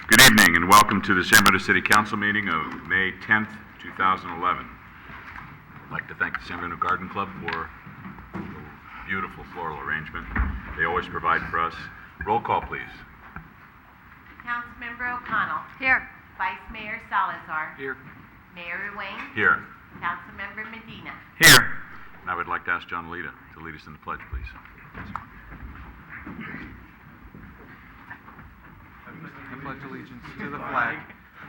Good evening and welcome to the San Bruno City Council meeting of May 10th, 2011. I'd like to thank the San Bruno Garden Club for the beautiful floral arrangement they always provide for us. Roll call, please. Councilmember O'Connell. Here. Vice Mayor Salazar. Here. Mayor Wayne. Here. Councilmember Medina. Here. And I would like to ask John Alita to lead us in the pledge, please. I pledge allegiance to the flag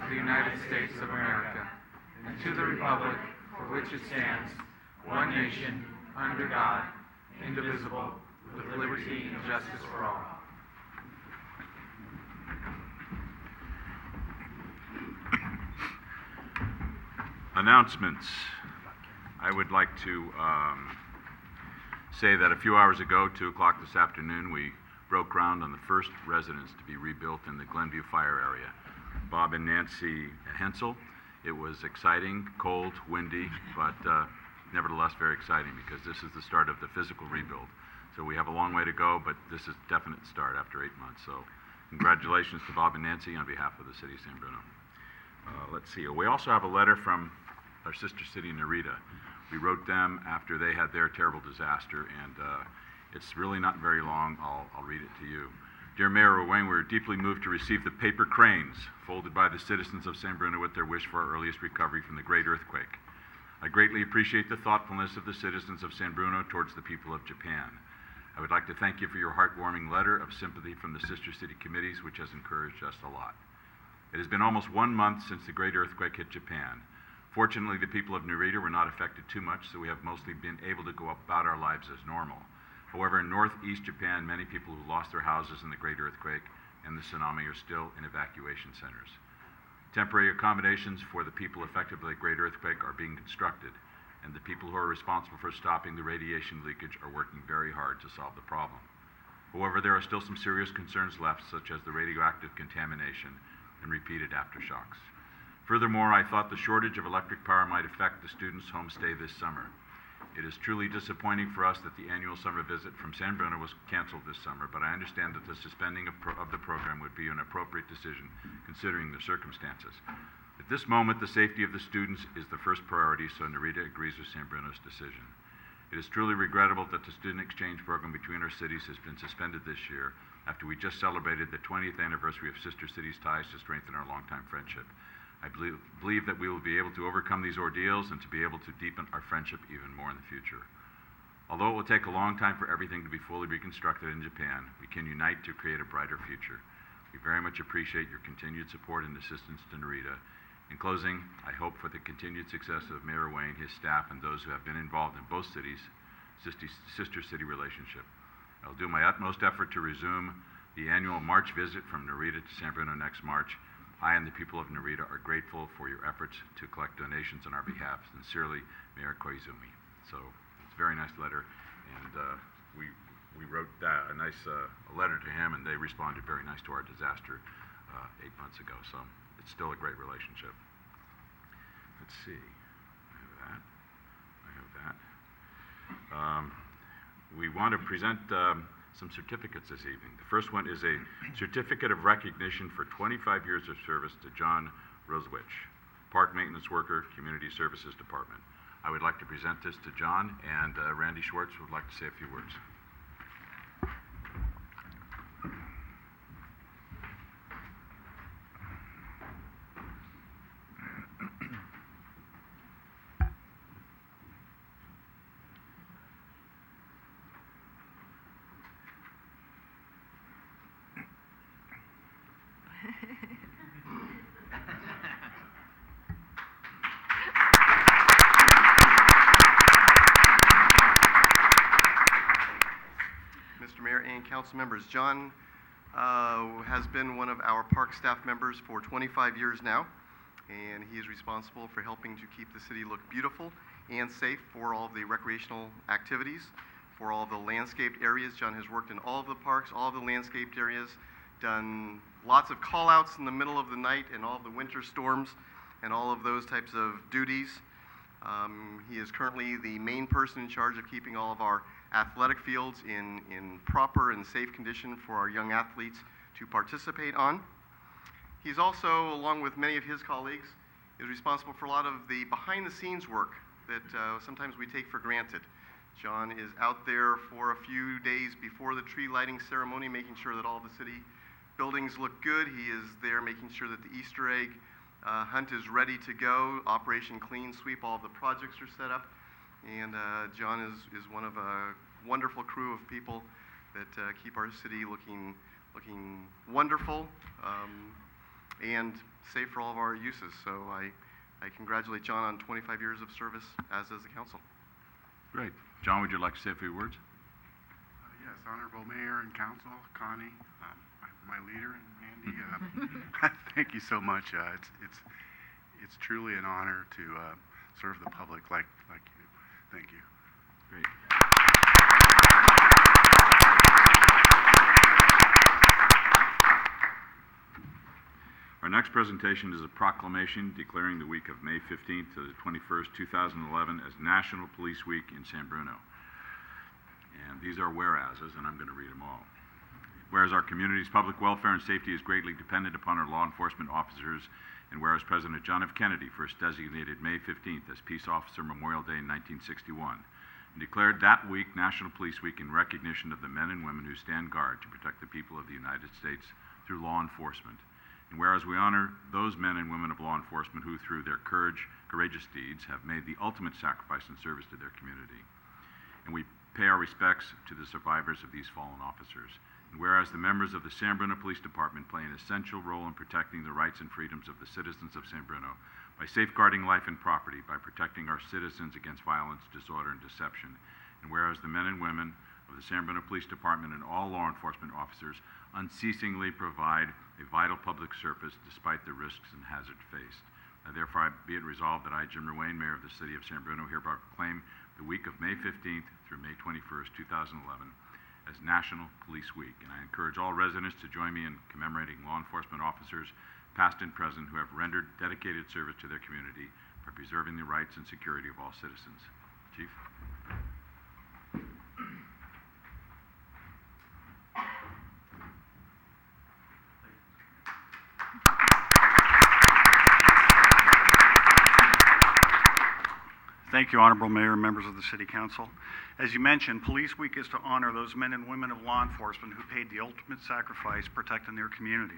of the United States of America and to the republic for which it stands, one nation, under God, indivisible, with liberty and justice for all. Announcements. I would like to say that a few hours ago, 2 o'clock this afternoon, we broke ground on the first residence to be rebuilt in the Glenview fire area. Bob and Nancy Hensel. It was exciting, cold, windy, but nevertheless very exciting because this is the start of the physical rebuild. So we have a long way to go, but this is a definite start after 8 months. So congratulations to Bob and Nancy on behalf of the city of San Bruno. Let's see. We also have a letter from our sister city, Narita. We wrote them after they had their terrible disaster, and it's really not very long. I'll read it to you. Dear Mayor Wayne, we're deeply moved to receive the paper cranes folded by the citizens of San Bruno with their wish for our earliest recovery from the great earthquake. I greatly appreciate the thoughtfulness of the citizens of San Bruno towards the people of Japan. I would like to thank you for your heartwarming letter of sympathy from the sister city committees, which has encouraged us a lot. It has been almost 1 month since the great earthquake hit Japan. Fortunately, the people of Narita were not affected too much, so we have mostly been able to go about our lives as normal. However, in northeast Japan, many people who lost their houses in the great earthquake and the tsunami are still in evacuation centers. Temporary accommodations for the people affected by the great earthquake are being constructed, and the people who are responsible for stopping the radiation leakage are working very hard to solve the problem. However, there are still some serious concerns left, such as the radioactive contamination and repeated aftershocks. Furthermore, I thought the shortage of electric power might affect the students' homestay this summer. It is truly disappointing for us that the annual summer visit from San Bruno was canceled this summer, but I understand that the suspending of the program would be an appropriate decision considering the circumstances. At this moment, the safety of the students is the first priority, so Narita agrees with San Bruno's decision. It is truly regrettable that the student exchange program between our cities has been suspended this year after we just celebrated the 20th anniversary of sister cities' ties to strengthen our longtime friendship. I believe that we will be able to overcome these ordeals and to be able to deepen our friendship even more in the future. Although it will take a long time for everything to be fully reconstructed in Japan, we can unite to create a brighter future. We very much appreciate your continued support and assistance to Narita. In closing, I hope for the continued success of Mayor Wayne, his staff, and those who have been involved in both cities' sister city relationship. I'll do my utmost effort to resume the annual March visit from Narita to San Bruno next March. I and the people of Narita are grateful for your efforts to collect donations on our behalf. Sincerely, Mayor Koizumi. So it's a very nice letter, and we wrote a nice letter to him, and they responded very nice to our disaster 8 months ago. So it's still a great relationship. Let's see. I have that. We want to present some certificates this evening. The first one is a certificate of recognition for 25 years of service to John Rosewich, Park Maintenance Worker, Community Services Department. I would like to present this to John, and Randy Schwartz would like to say a few words. Mr. Mayor and council members, John has been one of our park staff members for 25 years now, and he is responsible for helping to keep the city look beautiful and safe for all of the recreational activities, for all of the landscaped areas. John has worked in all of the parks, all of the landscaped areas, done lots of call-outs in the middle of the night and all of the winter storms and all of those types of duties. He is currently the main person in charge of keeping all of our athletic fields in proper and safe condition for our young athletes to participate on. He's also, along with many of his colleagues, is responsible for a lot of the behind-the-scenes work that sometimes we take for granted. John is out there for a few days before the tree lighting ceremony, making sure that all the city buildings look good. He is there making sure that the Easter egg hunt is ready to go. Operation Clean Sweep, all of the projects are set up. And John is one of a wonderful crew of people that keep our city looking wonderful and safe for all of our uses. So I congratulate John on 25 years of service, as does the council. Great. John, would you like to say a few words? Yes, Honorable Mayor and Council, Connie, my leader, and Andy. Thank you so much. It's truly an honor to serve the public like you. Thank you. Great. Our next presentation is a proclamation declaring the week of May 15th to the 21st, 2011 as National Police Week in San Bruno. And these are whereases, and I'm going to read them all. Whereas our community's public welfare and safety is greatly dependent upon our law enforcement officers, and whereas President John F. Kennedy first designated May 15th as Peace Officer Memorial Day in 1961, and declared that week National Police Week in recognition of the men and women who stand guard to protect the people of the United States through law enforcement. And whereas we honor those men and women of law enforcement who, through their courageous deeds, have made the ultimate sacrifice in service to their community. And we pay our respects to the survivors of these fallen officers. And whereas the members of the San Bruno Police Department play an essential role in protecting the rights and freedoms of the citizens of San Bruno by safeguarding life and property, by protecting our citizens against violence, disorder, and deception. And whereas the men and women of the San Bruno Police Department and all law enforcement officers unceasingly provide a vital public service despite the risks and hazards faced. Therefore, be it resolved that I, Jim Ruane, Mayor of the City of San Bruno, hereby proclaim the week of May 15th through May 21st, 2011 as National Police Week. And I encourage all residents to join me in commemorating law enforcement officers, past and present, who have rendered dedicated service to their community by preserving the rights and security of all citizens. Chief. Thank you, Honorable Mayor and members of the City Council. As you mentioned, Police Week is to honor those men and women of law enforcement who paid the ultimate sacrifice protecting their community.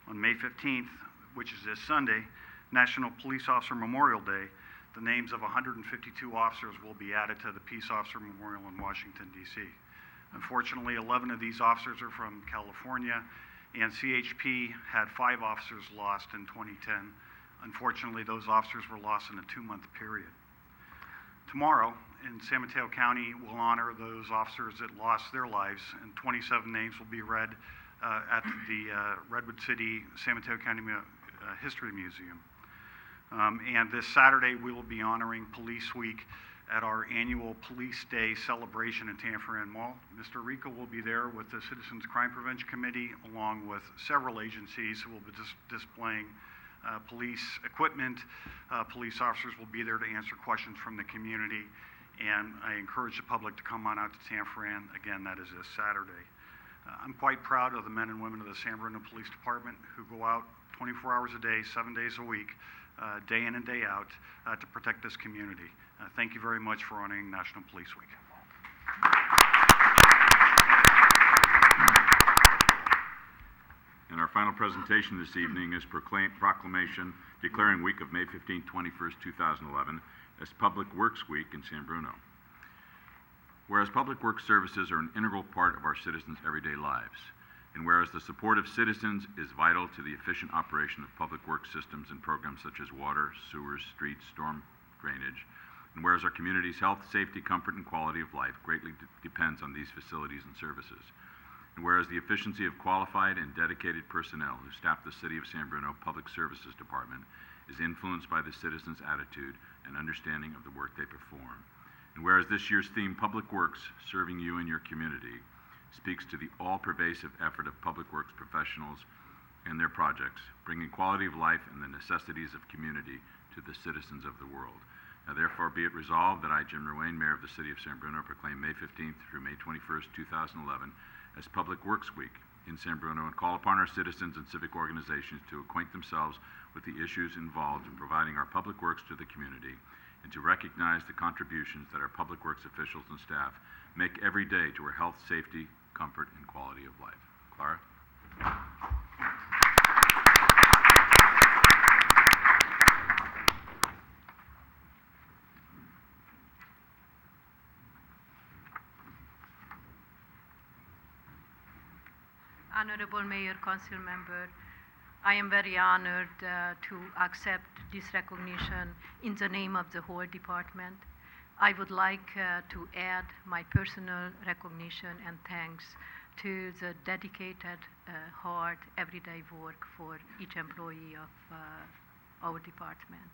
On May 15th, which is this Sunday, National Police Officer Memorial Day, the names of 152 officers will be added to the Peace Officer Memorial in Washington, D.C. Unfortunately, 11 of these officers are from California, and CHP had 5 officers lost in 2010. Unfortunately, those officers were lost in a 2-month period. Tomorrow, in San Mateo County, we'll honor those officers that lost their lives, and 27 names will be read at the Redwood City San Mateo County History Museum. And this Saturday, we will be honoring Police Week at our annual Police Day celebration in Tanforan Mall. Mr. Rico will be there with the Citizens Crime Prevention Committee, along with several agencies who will be displaying police equipment. Police officers will be there to answer questions from the community, and I encourage the public to come on out to Tanforan. Again, that is this Saturday. I'm quite proud of the men and women of the San Bruno Police Department who go out 24 hours a day, 7 days a week, day in and day out, to protect this community. Thank you very much for honoring National Police Week. And our final presentation this evening is proclamation declaring week of May 15th, 21st, 2011 as Public Works Week in San Bruno. Whereas public works services are an integral part of our citizens' everyday lives, and whereas the support of citizens is vital to the efficient operation of public works systems and programs such as water, sewers, streets, storm drainage, and whereas our community's health, safety, comfort, and quality of life greatly depends on these facilities and services, and whereas the efficiency of qualified and dedicated personnel who staff the City of San Bruno Public Services Department is influenced by the citizens' attitude and understanding of the work they perform. And whereas this year's theme, Public Works, Serving You and Your Community, speaks to the all-pervasive effort of public works professionals and their projects, bringing quality of life and the necessities of community to the citizens of the world. Now, therefore, be it resolved that I, Jim Ruane, Mayor of the City of San Bruno, proclaim May 15th through May 21st, 2011 as Public Works Week in San Bruno and call upon our citizens and civic organizations to acquaint themselves with the issues involved in providing our public works to the community and to recognize the contributions that our public works officials and staff make every day to our health, safety, comfort, and quality of life. Clara? Honorable Mayor, Council Member, I am very honored to accept this recognition in the name of the whole department. I would like to add my personal recognition and thanks to the dedicated, hard, everyday work for each employee of our department.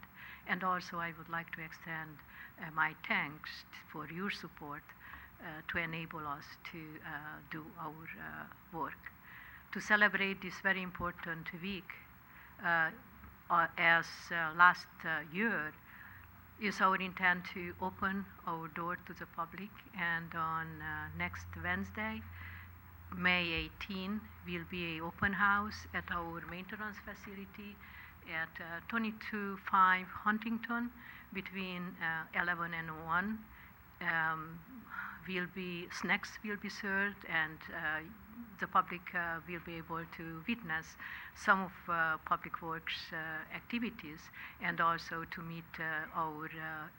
And also I would like to extend my thanks for your support to enable us to do our work. To celebrate this very important week, as last year, is our intent to open our door to the public, and on next Wednesday, May 18, will be an open house at our maintenance facility at 22-5 Huntington between 11 and 1. Snacks will be served, and the public will be able to witness some of Public Works activities and also to meet our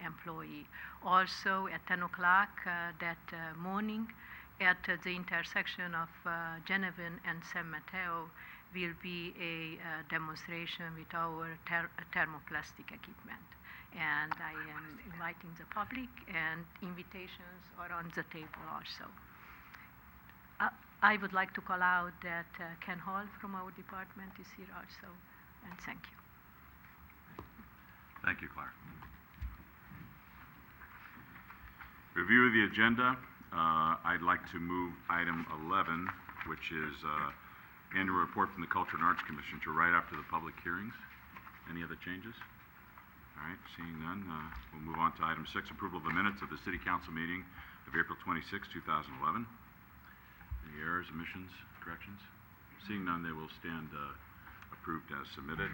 employee. Also at 10 o'clock that morning at the intersection of Genevieve and San Mateo will be a demonstration with our thermoplastic equipment. And I am inviting the public, and invitations are on the table also. I would like to call out that Ken Hall from our department is here also, and thank you. Thank you, Clara. Review of the agenda. I'd like to move item 11, which is annual report from the Culture and Arts Commission, to right after the public hearings. Any other changes? All right, seeing none, we'll move on to item 6, approval of the minutes of the City Council meeting of April 26, 2011. Any errors, omissions, corrections? Seeing none, they will stand approved as submitted.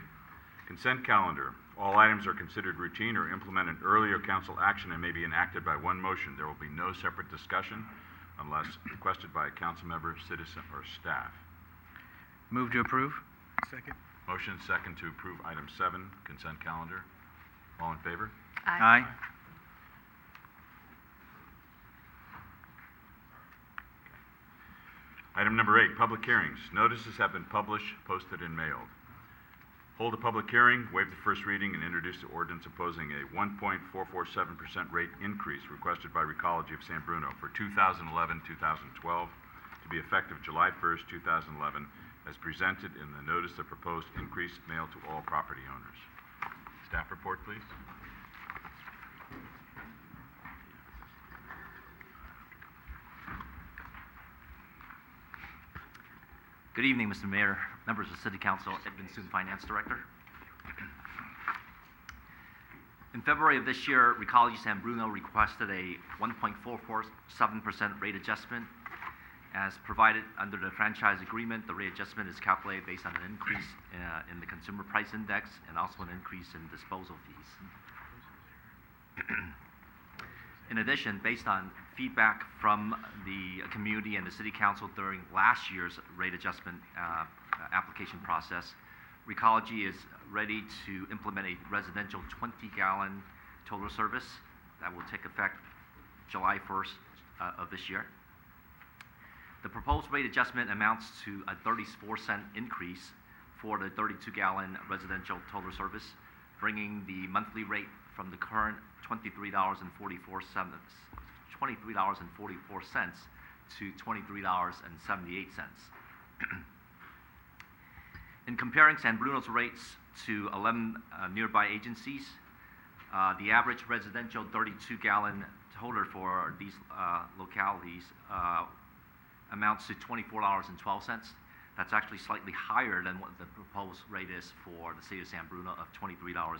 Consent calendar. All items are considered routine or implement an earlier council action and may be enacted by one motion. There will be no separate discussion unless requested by a council member, citizen, or staff. Move to approve. Second. Motion second to approve item 7, consent calendar. All in favor? Aye. Item number 8, public hearings. Notices have been published, posted, and mailed. Hold a public hearing, waive the first reading, and introduce the ordinance opposing a 1.447% rate increase requested by Recology of San Bruno for 2011-2012 to be effective July 1st, 2011, as presented in the notice of proposed increase mailed to all property owners. Staff report, please. Good evening, Mr. Mayor, members of City Council, Edmund Suen, Finance Director. In February of this year, Recology San Bruno requested a 1.447% rate adjustment. As provided under the franchise agreement, the rate adjustment is calculated based on an increase in the consumer price index and also an increase in disposal fees. In addition, based on feedback from the community and the City Council during last year's rate adjustment application process, Recology is ready to implement a residential 20-gallon total service that will take effect July 1st of this year. The proposed rate adjustment amounts to a 34-cent increase for the 32-gallon residential total service, bringing the monthly rate from the current $23.44 to $23.78. In comparing San Bruno's rates to 11 nearby agencies, the average residential 32-gallon total for these localities amounts to $24.12. That's actually slightly higher than what the proposed rate is for the City of San Bruno of $23.78.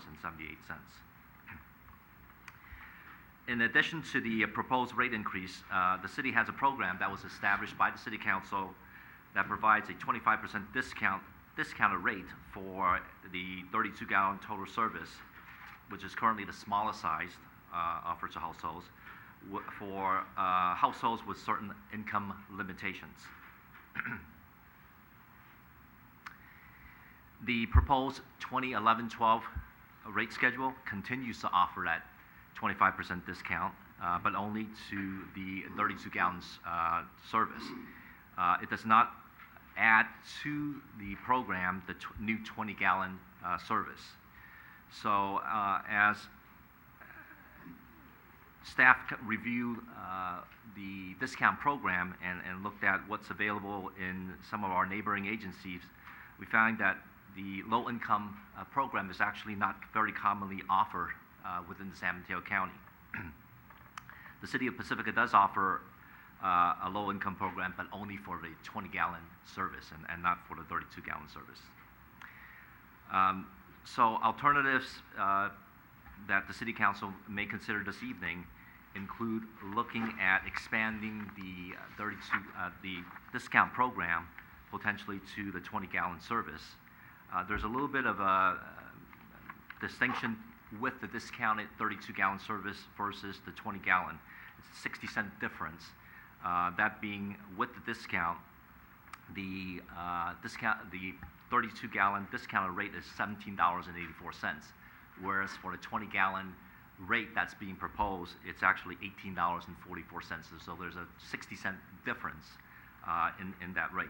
In addition to the proposed rate increase, the city has a program that was established by the City Council that provides a 25% discounted rate for the 32-gallon total service, which is currently the smallest size offered to households, for households with certain income limitations. The proposed 2011-12 rate schedule continues to offer that 25% discount, but only to the 32 gallons service. It does not add to the program the new 20-gallon service. So as staff reviewed the discount program and looked at what's available in some of our neighboring agencies, we found that the low-income program is actually not very commonly offered within the San Mateo County. The City of Pacifica does offer a low-income program, but only for the 20-gallon service and not for the 32-gallon service. So alternatives that the City Council may consider this evening include looking at expanding the the discount program potentially to the 20-gallon service. There's a little bit of a distinction with the discounted 32-gallon service versus the 20-gallon. It's a 60-cent difference. That being with the discount, the 32-gallon discounted rate is $17.84, whereas for the 20-gallon rate that's being proposed, it's actually $18.44. So there's a 60-cent difference in that rate.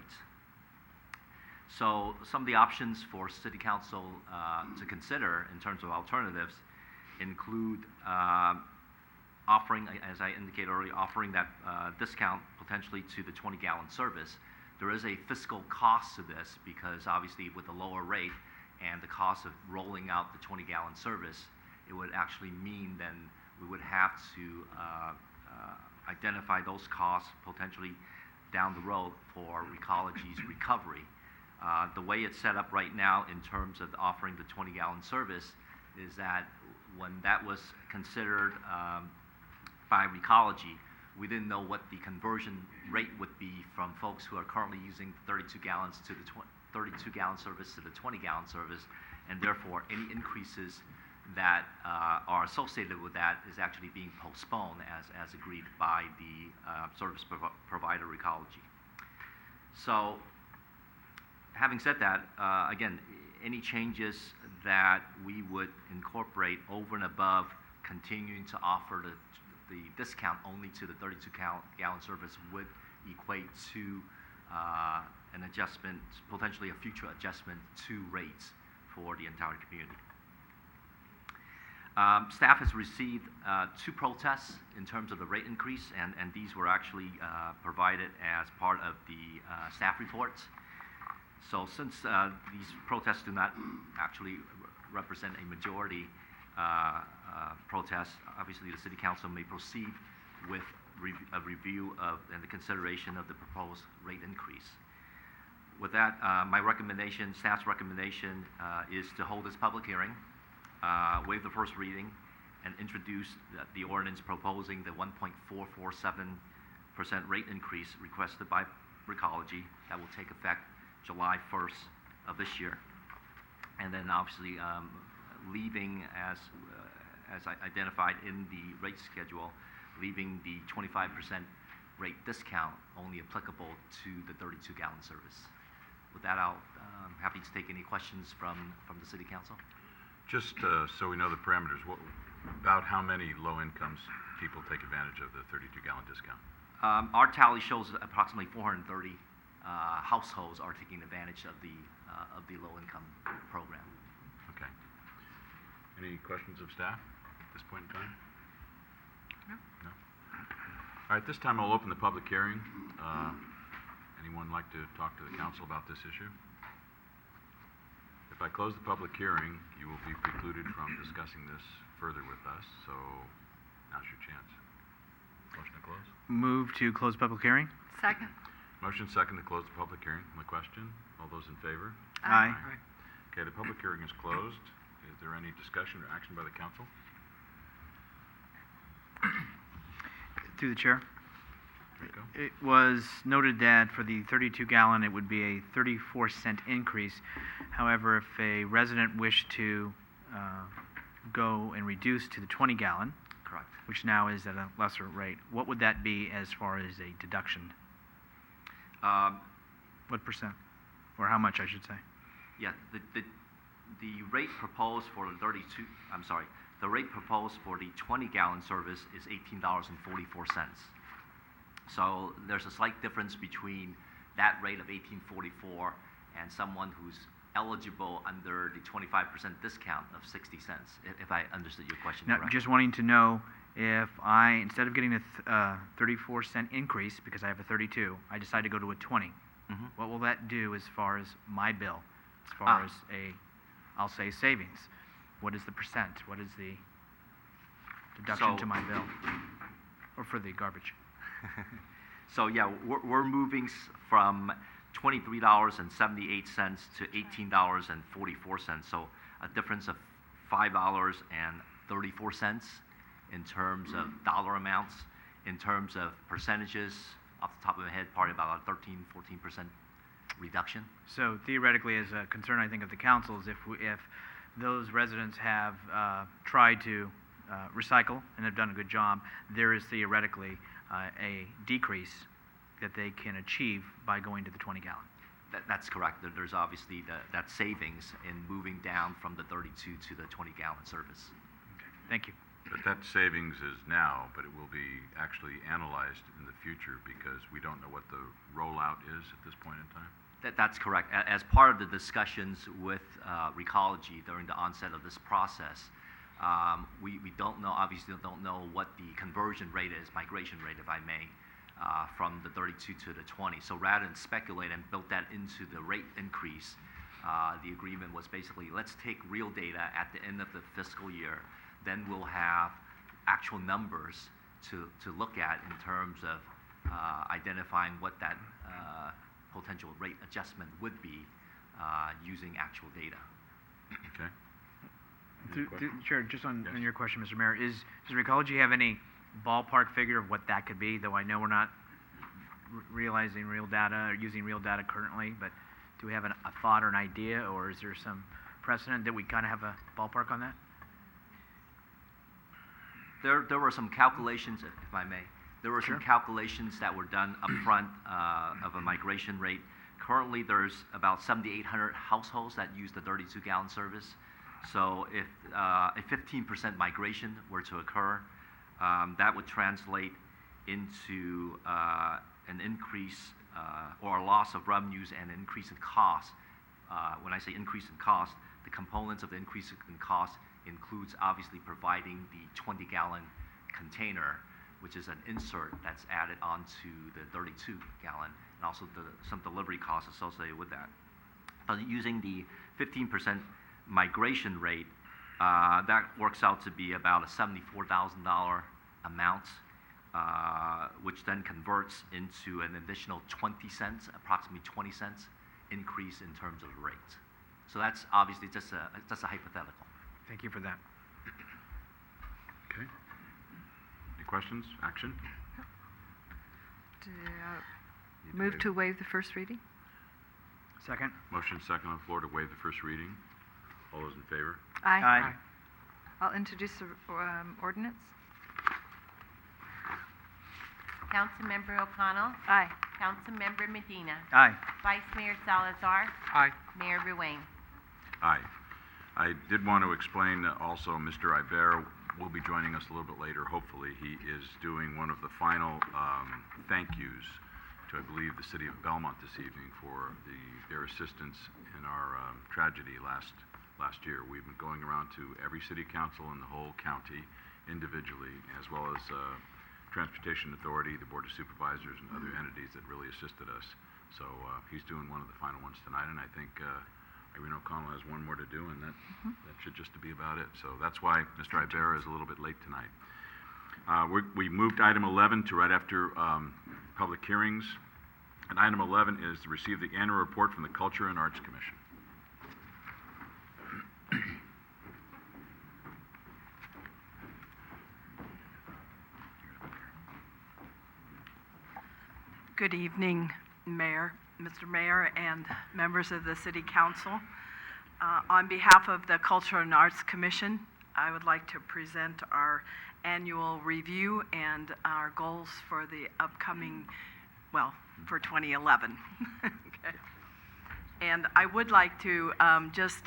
So some of the options for City Council to consider in terms of alternatives include offering, as I indicated earlier, offering that discount potentially to the 20-gallon service. There is a fiscal cost to this because obviously with the lower rate and the cost of rolling out the 20-gallon service, it would actually mean then we would have to identify those costs potentially down the road for Recology's recovery. The way it's set up right now in terms of offering the 20-gallon service is that when that was considered by Recology, we didn't know what the conversion rate would be from folks who are currently using 32 gallons to the 32-gallon service to the 20-gallon service, and therefore any increases that are associated with that is actually being postponed as agreed by the service provider Recology. So having said that, again, any changes that we would incorporate over and above continuing to offer the discount only to the 32-gallon service would equate to an adjustment, potentially a future adjustment to rates for the entire community. Staff has received 2 protests in terms of the rate increase, and these were actually provided as part of the staff reports. So since these protests do not actually represent a majority protest, obviously the City Council may proceed with a review of and the consideration of the proposed rate increase. With that, my recommendation, staff's recommendation, is to hold this public hearing, waive the first reading, and introduce the ordinance proposing the 1.447% rate increase requested by Recology that will take effect July 1st of this year. And then obviously leaving, as I identified in the rate schedule, leaving the 25% rate discount only applicable to the 32-gallon service. With that, I'm happy to take any questions from the City Council. Just so we know the parameters, about how many low-incomes people take advantage of the 32-gallon discount? Our tally shows approximately 430 households are taking advantage of the low-income program. Okay. Any questions of staff at this point in time? No. All right, this time I'll open the public hearing. Anyone like to talk to the council about this issue? If I close the public hearing, you will be precluded from discussing this further with us, so now's your chance. Motion to close? Move to close public hearing. Second. Motion second to close the public hearing. On the question, all those in favor? Aye. Okay, the public hearing is closed. Is there any discussion or action by the council? Through the chair. Rico? It was noted that for the 32 gallon, it would be a 34-cent increase. However, if a resident wished to go and reduce to the 20 gallon, Correct. which now is at a lesser rate, what would that be as far as a deduction? What percent? Or how much, I should say? Yeah, the rate proposed for the 32, I'm sorry, the rate proposed for the 20 gallon service is $18.44. So there's a slight difference between that rate of $18.44 and someone who's eligible under the 25% discount of 60 cents, if I understood your question Now, correctly. just wanting to know if I, instead of getting a 34-cent increase because I have a 32, I decide to go to a 20. Mhm. What will that do as far as my bill, as far as I'll say savings? What is the percent? What is the deduction So- to my bill? Or for the garbage? So yeah, we're moving from $23.78 to $18.44. So a difference of $5.34 in terms of dollar amounts. In terms of percentages, off the top of my head, probably about a 13-14% reduction. So theoretically, as a concern, I think, of the council is if those residents have tried to recycle and have done a good job, there is theoretically a decrease that they can achieve by going to the 20 gallon. That's correct. There's obviously that savings in moving down from the 32 to the 20 gallon service. Okay. Thank you. But that savings is now, but it will be actually analyzed in the future because we don't know what the rollout is at this point in time. That's correct. As part of the discussions with Recology during the onset of this process, we don't know, obviously don't know what the conversion rate is, migration rate, if I may, from the 32 to the 20. So rather than speculate and build that into the rate increase, the agreement was basically, let's take real data at the end of the fiscal year, then we'll have actual numbers to look at in terms of identifying what that potential rate adjustment would be using actual data. Okay? Any questions? Chair, just on Yes. your question, Mr. Mayor, does Recology have any ballpark figure of what that could be? Though I know we're not realizing real data or using real data currently, but do we have a thought or an idea, or is there some precedent that we kind of have a ballpark on that? There were some calculations, if I may. There were Sure. some calculations that were done upfront of a migration rate. Currently, there's about 7,800 households that use the 32 gallon service. So if a 15% migration were to occur, that would translate into an increase or a loss of revenues and an increase in cost. When I say increase in cost, the components of the increase in cost includes obviously providing the 20 gallon container, which is an insert that's added onto the 32 gallon, and also some delivery costs associated with that. Using the 15% migration rate, that works out to be about a $74,000 amount, which then converts into an additional 20 cents, approximately 20 cents increase in terms of the rate. So that's obviously just a hypothetical. Thank you for that. Okay. Any questions? Action? Move to waive the first reading? Second? Motion second on the floor to waive the first reading. All those in favor? Aye. I'll introduce the ordinance. Councilmember O'Connell. Aye. Councilmember Medina. Aye. Vice Mayor Salazar. Aye. Mayor Ruane. Aye. I did want to explain that also Mr. Iber will be joining us a little bit later, hopefully. He is doing one of the final thank yous to, I believe, the city of Belmont this evening for their assistance in our tragedy last year. We've been going around to every city council in the whole county individually, as well as Transportation Authority, the Board of Supervisors, and other entities that really assisted us. So he's doing one of the final ones tonight, and I think Irene O'Connell has one more to do, and that should just be about it. So that's why Mr. Ibarra is a little bit late tonight. We moved item 11 to right after public hearings. And item 11 is to receive the annual report from the Culture and Arts Commission. Good evening, Mayor, Mr. Mayor, and members of the City Council. On behalf of the Culture and Arts Commission, I would like to present our annual review and our goals for the upcoming, well, for 2011. Okay. And I would like to just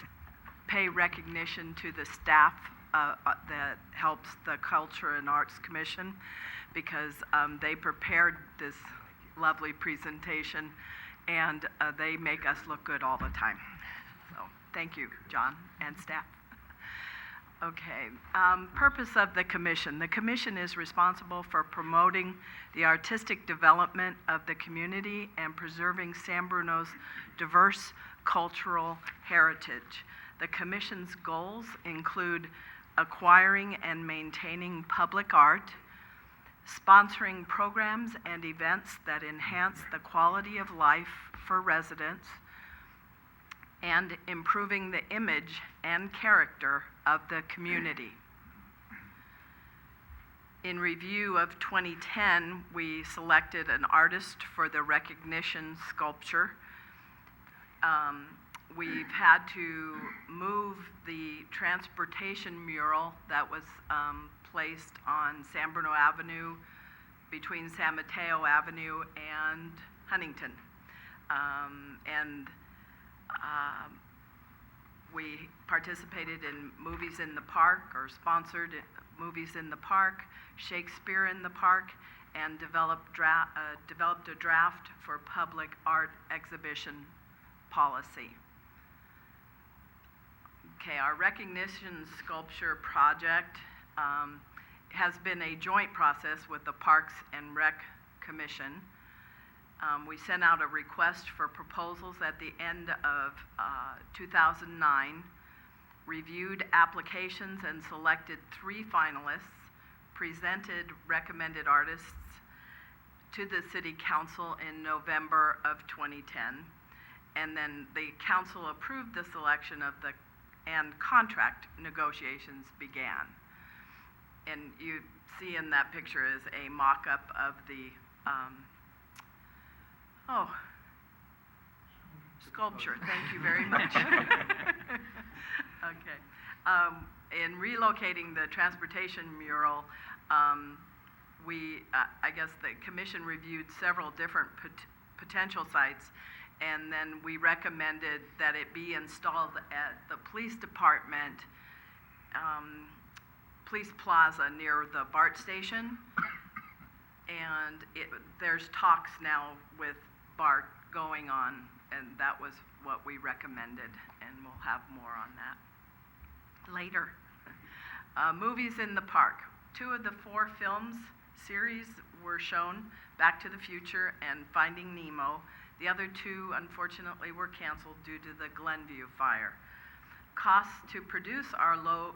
pay recognition to the staff that helps the Culture and Arts Commission, because they prepared this lovely presentation, and they make us look good all the time. So thank you, John and staff. Okay, purpose of the commission. The commission is responsible for promoting the artistic development of the community and preserving San Bruno's diverse cultural heritage. The commission's goals include acquiring and maintaining public art, sponsoring programs and events that enhance the quality of life for residents, and improving the image and character of the community. In review of 2010, we selected an artist for the recognition sculpture. We've had to move the transportation mural that was placed on San Bruno Avenue between San Mateo Avenue and Huntington. We participated in Movies in the Park, or sponsored Movies in the Park, Shakespeare in the Park, and developed a draft for public art exhibition policy. Okay, our recognition sculpture project has been a joint process with the Parks and Rec Commission. We sent out a request for proposals at the end of 2009, reviewed applications and selected 3 finalists, presented recommended artists to the City Council in November of 2010, and then the Council approved the selection of and contract negotiations began. And you see in that picture is a mock-up of the sculpture. Thank you very much. Okay. In relocating the transportation mural, I guess the commission reviewed several different potential sites, and then we recommended that it be installed at the police department, police plaza near the BART station. And there's talks now with BART going on, and that was what we recommended, and we'll have more on that later. Movies in the Park. 2 of the 4 films series were shown, Back to the Future and Finding Nemo. The other 2, unfortunately, were canceled due to the Glenview fire. Costs to produce are low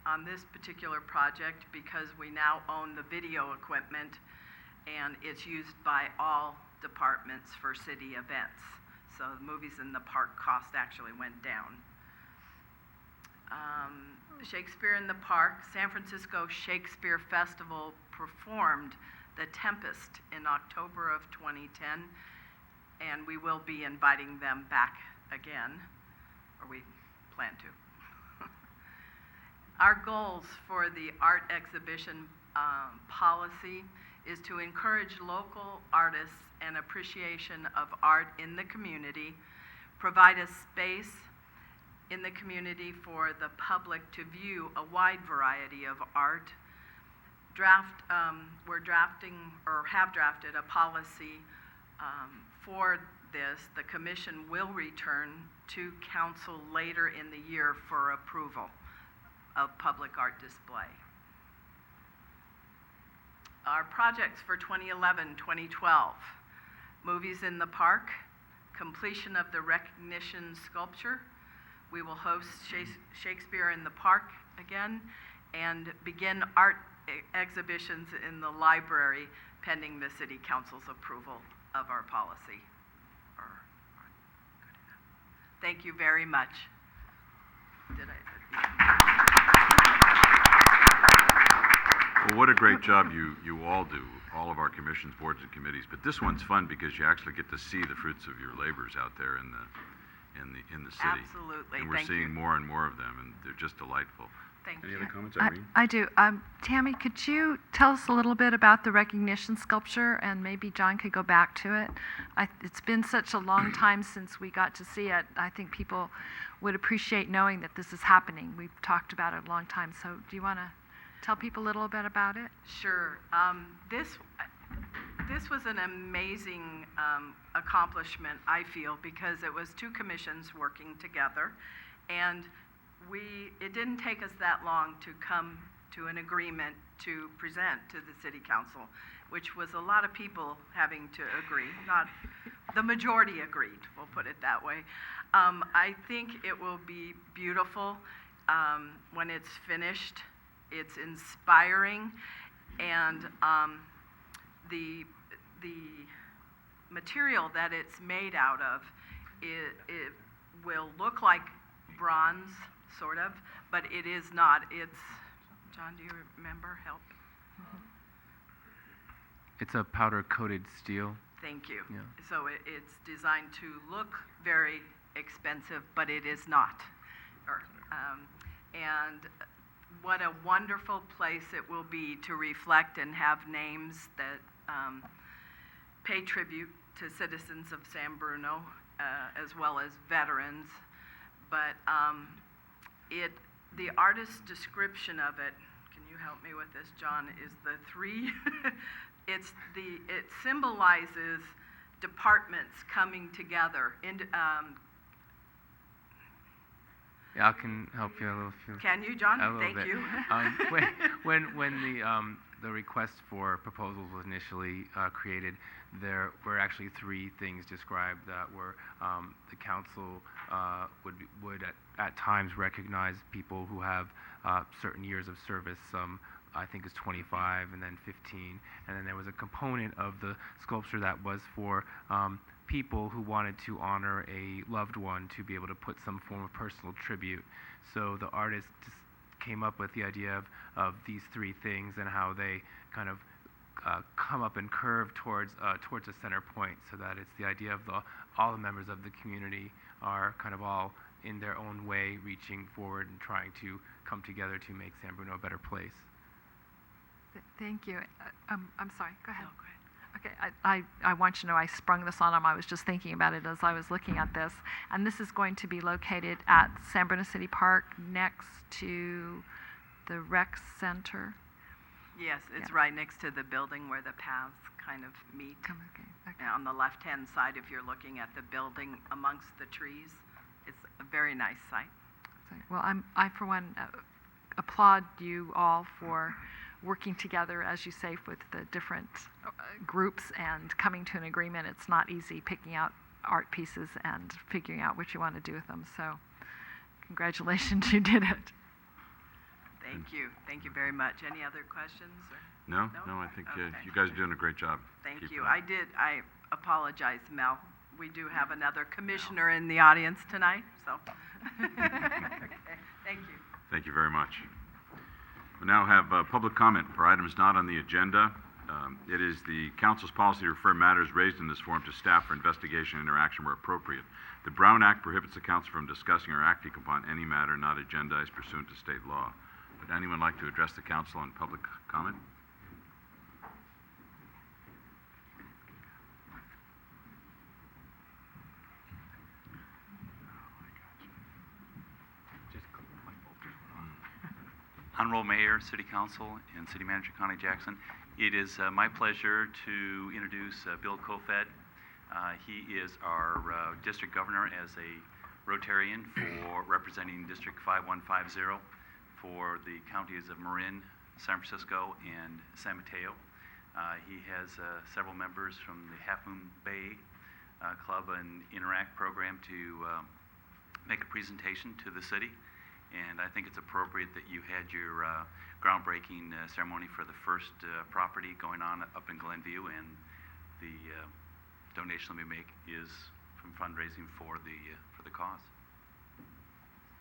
on this particular project because we now own the video equipment, and it's used by all departments for city events. So the Movies in the Park cost actually went down. Shakespeare in the Park, San Francisco Shakespeare Festival performed The Tempest in October of 2010, and we will be inviting them back again, or we plan to. Our goals for the art exhibition policy is to encourage local artists and appreciation of art in the community, provide a space in the community for the public to view a wide variety of art. We're drafting, or have drafted, a policy for this. The commission will return to council later in the year for approval of public art display. Our projects for 2011-2012, Movies in the Park, completion of the recognition sculpture. We will host Shakespeare in the Park again, and begin art exhibitions in the library pending the City Council's approval of our policy. Thank you very much. Well, what a great job you all do, all of our commissions, boards, and committees. But this one's fun because you actually get to see the fruits of your labors out there in the city. Absolutely. And we're Thank seeing you. more and more of them, and they're just delightful. Thank Any you. other comments, Irene? I do. Tammy, could you tell us a little bit about the recognition sculpture, and maybe John could go back to it? It's been such a long time since we got to see it. I think people would appreciate knowing that this is happening. We've talked about it a long time. So do you want to tell people a little bit about it? Sure. This was an amazing accomplishment, I feel, because it was two commissions working together, and it didn't take us that long to come to an agreement to present to the city council, which was a lot of people having to agree. Not the majority agreed, we'll put it that way. I think it will be beautiful when it's finished. It's inspiring, and the material that it's made out of, it will look like bronze, sort of, but it is not. It's, John, do you remember? Help. It's a powder-coated steel. Thank you. Yeah. So it's designed to look very expensive, but it is not. And what a wonderful place it will be to reflect and have names that pay tribute to citizens of San Bruno, as well as veterans. But the artist's description of it, can you help me with this, John, is the three, it symbolizes departments coming together. Yeah, I can help you a little. Can you, John? A little Thank bit. you. When the request for proposals was initially created, there were actually three things described that were the council would at times recognize people who have certain years of service. Some I think is 25, and then 15, and then there was a component of the sculpture that was for people who wanted to honor a loved one, to be able to put some form of personal tribute. So the artist just came up with the idea of these three things and how they kind of come up and curve towards a center point, so that it's the idea of all the members of the community are kind of all in their own way reaching forward and trying to come together to make San Bruno a better place. Thank you. I'm sorry. Go ahead. No, go ahead. Okay, I want you to know I sprung this on him. I was just thinking about it as I was looking at this. And this is going to be located at San Bruno City Park next to the rec center. Yes, it's Yeah. right next to the building where the paths kind of meet. Okay. On the left-hand side, if you're looking at the building amongst the trees, it's a very nice site. Well, I for one applaud you all for working together, as you say, with the different groups and coming to an agreement. It's not easy picking out art pieces and figuring out what you want to do with them. So congratulations, you did it. Thank you. Thank you very much. Any other questions? No, I think Okay. you guys are doing a great job. Thank Keep you. it up. I apologize, Mel. We do have another commissioner in the audience tonight, so. Okay. Thank you. Thank you very much. We now have public comment for items not on the agenda. It is the council's policy to refer matters raised in this forum to staff for investigation and interaction where appropriate. The Brown Act prohibits the council from discussing or acting upon any matter not agendized pursuant to state law. Would anyone like to address the council on public comment? Honorable Mayor, City Council, and City Manager Connie Jackson, it is my pleasure to introduce Bill Kofed. He is our district governor as a Rotarian for representing District 5150 for the counties of Marin, San Francisco, and San Mateo. He has several members from the Half Moon Bay Club and Interact program to make a presentation to the city. And I think it's appropriate that you had your groundbreaking ceremony for the first property going on up in Glenview, and the donation that we make is from fundraising for the cause.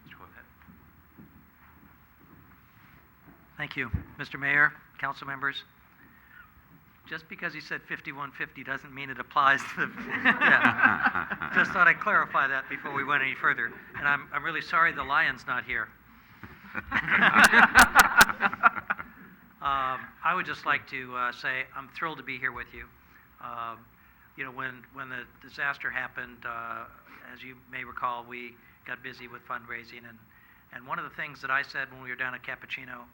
Mr. Kofed. Thank you, Mr. Mayor, council members, just because he said 5150 doesn't mean it applies to the, yeah. Just thought I'd clarify that before we went any further. And I'm really sorry the lion's not here. I would just like to say I'm thrilled to be here with you. You know, when the disaster happened, as you may recall, we got busy with fundraising, and one of the things that I said when we were down at Cappuccino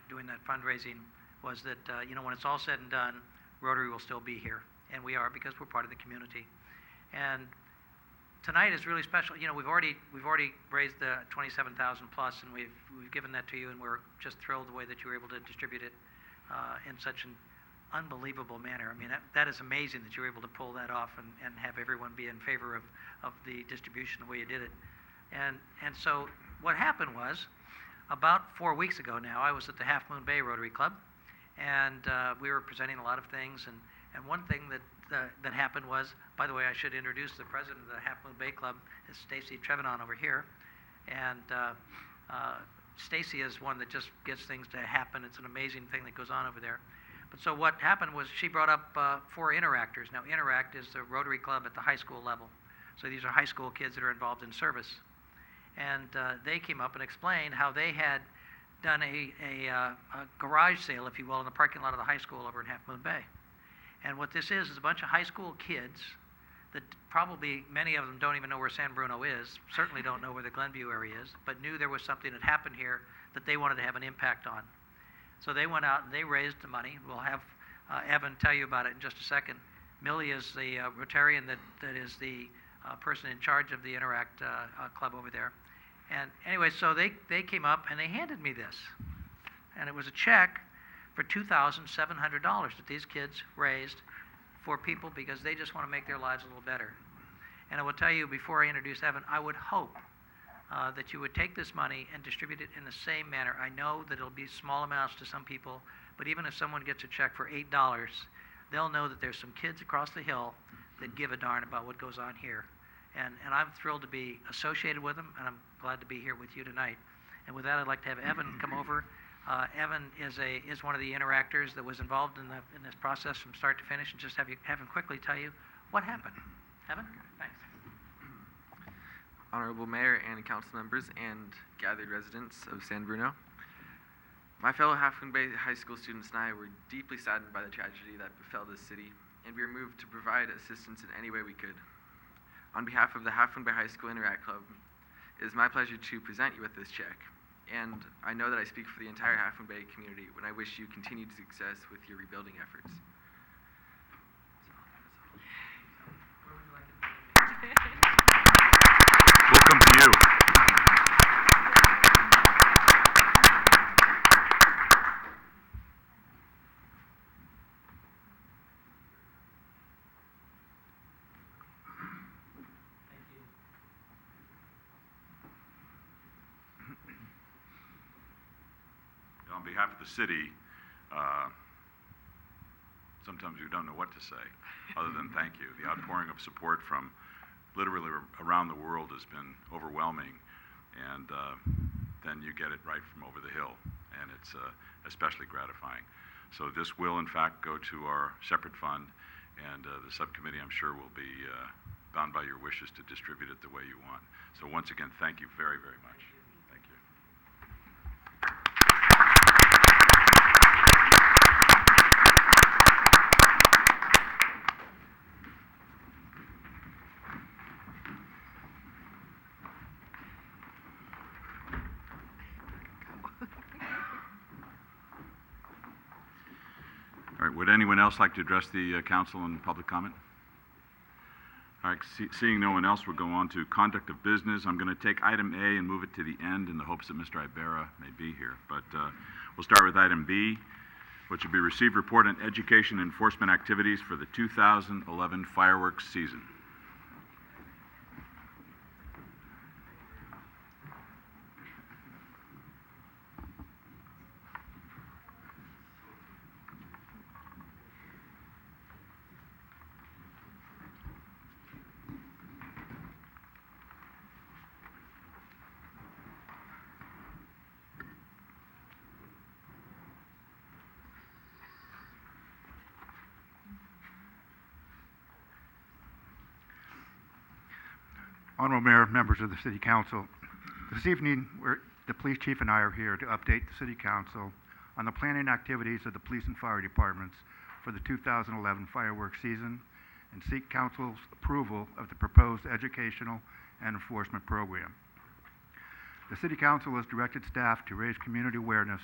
doing that fundraising was that you know, when it's all said and done, Rotary will still be here, and we are, because we're part of the community. And tonight is really special. You know, we've already raised the 27,000 plus, and we've given that to you, and we're just thrilled the way that you were able to distribute it in such an unbelievable manner. I mean, that is amazing that you were able to pull that off and have everyone be in favor of the distribution the way you did it. And so what happened was, about 4 weeks ago now, I was at the Half Moon Bay Rotary Club, and we were presenting a lot of things, and one thing that happened was, by the way, I should introduce the president of the Half Moon Bay Club, is Stacy Trevenon over here, and Stacy is one that just gets things to happen. It's an amazing thing that goes on over there. But so what happened was she brought up 4 interactors. Now, Interact is the Rotary Club at the high school level. So these are high school kids that are involved in service. And they came up and explained how they had done a garage sale, if you will, in the parking lot of the high school over in Half Moon Bay. And what this is a bunch of high school kids that probably many of them don't even know where San Bruno is, certainly don't know where the Glenview area is, but knew there was something that happened here that they wanted to have an impact on. So they went out and they raised the money. We'll have Evan tell you about it in just a second. Millie is the Rotarian that is the person in charge of the Interact club over there. And anyway, so they came up and they handed me this. And it was a check for $2,700 that these kids raised for people because they just want to make their lives a little better. And I will tell you, before I introduce Evan, I would hope that you would take this money and distribute it in the same manner. I know that it'll be small amounts to some people, but even if someone gets a check for $8, they'll know that there's some kids across the hill that give a darn about what goes on here. And I'm thrilled to be associated with them, and I'm glad to be here with you tonight. And with that, I'd like to have Evan come over. Evan is one of the interactors that was involved in this process from start to finish, and just have him quickly tell you what happened. Evan? Thanks. Honorable Mayor and council members and gathered residents of San Bruno. My fellow Half Moon Bay High School students and I were deeply saddened by the tragedy that befell this city, and we were moved to provide assistance in any way we could. On behalf of the Half Moon Bay High School Interact Club, it is my pleasure to present you with this check. And I know that I speak for the entire Half Moon Bay community when I wish you continued success with your rebuilding efforts. We'll come to you. On behalf of the city, sometimes we don't know what to say other than thank you. The outpouring of support from literally around the world has been overwhelming, and then you get it right from over the hill, and it's especially gratifying. So this will, in fact, go to our separate fund, and the subcommittee, I'm sure, will be bound by your wishes to distribute it the way you want. So once again, thank you very, very much. Thank you. All right, would anyone else like to address the council in public comment? All right, seeing no one else, we'll go on to conduct of business. I'm going to take item A and move it to the end in the hopes that Mr. Ibarra may be here. But we'll start with item B, which will be receive report on education enforcement activities for the 2011 fireworks season. Honorable Mayor, members of the City Council, this evening the Police Chief and I are here to update the City Council on the planning activities of the Police and Fire Departments for the 2011 fireworks season and seek Council's approval of the proposed educational and enforcement program. The City Council has directed staff to raise community awareness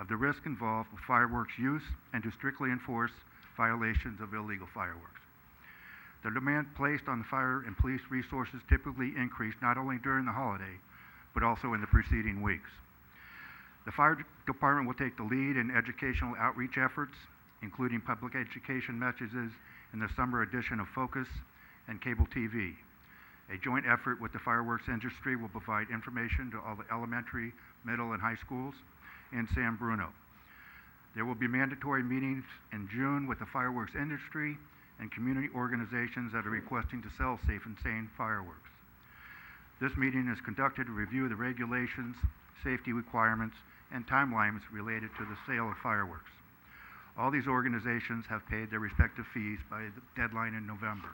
of the risk involved with fireworks use and to strictly enforce violations of illegal fireworks. The demand placed on the fire and police resources typically increase not only during the holiday, but also in the preceding weeks. The fire department will take the lead in educational outreach efforts, including public education messages in the summer edition of Focus and cable TV. A joint effort with the fireworks industry will provide information to all the elementary, middle, and high schools in San Bruno. There will be mandatory meetings in June with the fireworks industry and community organizations that are requesting to sell safe and sane fireworks. This meeting is conducted to review the regulations, safety requirements, and timelines related to the sale of fireworks. All these organizations have paid their respective fees by the deadline in November.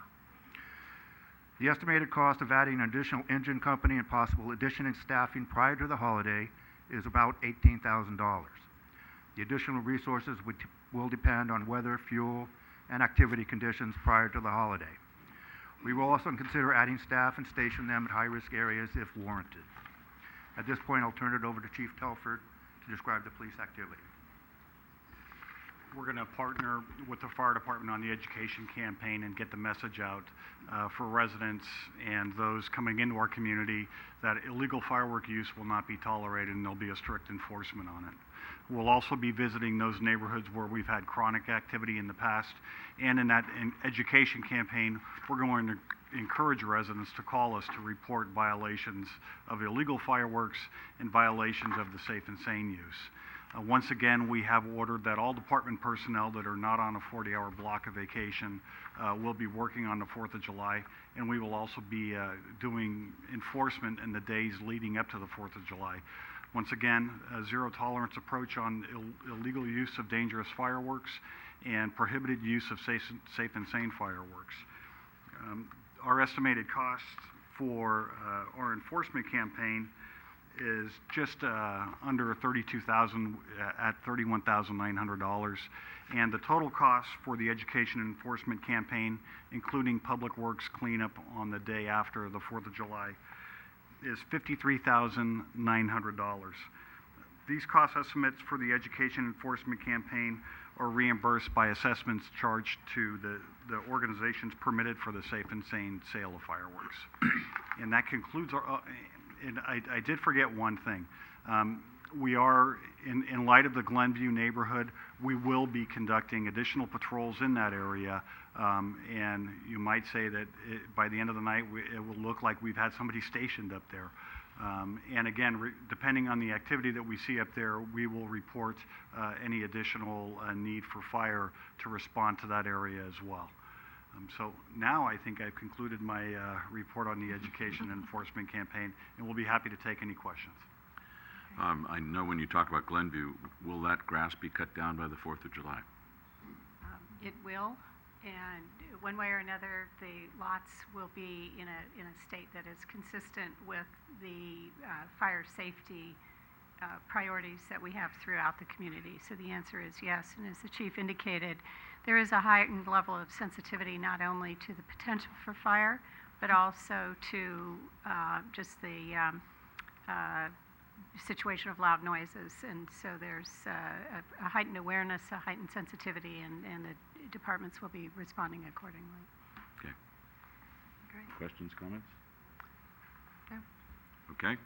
The estimated cost of adding an additional engine company and possible addition in staffing prior to the holiday is about $18,000. The additional resources will depend on weather, fuel, and activity conditions prior to the holiday. We will also consider adding staff and station them at high-risk areas if warranted. At this point, I'll turn it over to Chief Telford to describe the police activity. We're going to partner with the fire department on the education campaign and get the message out for residents and those coming into our community that illegal firework use will not be tolerated and there'll be a strict enforcement on it. We'll also be visiting those neighborhoods where we've had chronic activity in the past, and in that education campaign, we're going to encourage residents to call us to report violations of illegal fireworks and violations of the safe and sane use. Once again, we have ordered that all department personnel that are not on a 40-hour block of vacation will be working on the 4th of July, and we will also be doing enforcement in the days leading up to the 4th of July. Once again, a zero-tolerance approach on illegal use of dangerous fireworks and prohibited use of safe and sane fireworks. Our estimated cost for our enforcement campaign is just under $32,000 at $31,900, and the total cost for the education and enforcement campaign, including public works cleanup on the day after the 4th of July, is $53,900. These cost estimates for the education enforcement campaign are reimbursed by assessments charged to the organizations permitted for the safe and sane sale of fireworks. And that concludes our, and I did forget one thing. We are, in light of the Glenview neighborhood, we will be conducting additional patrols in that area, and you might say that by the end of the night, it will look like we've had somebody stationed up there. And again, depending on the activity that we see up there, we will report any additional need for fire to respond to that area as well. So now I think I've concluded my report on the education and enforcement campaign, and we'll be happy to take any questions. I know when you talk about Glenview, will that grass be cut down by the 4th of July? It will, and one way or another, the lots will be in a state that is consistent with the fire safety priorities that we have throughout the community. So the answer is yes, and as the chief indicated, there is a heightened level of sensitivity not only to the potential for fire, but also to just the situation of loud noises. And so there's a heightened awareness, a heightened sensitivity, and the departments will be responding accordingly. Okay. Great. Questions, comments? No. Okay.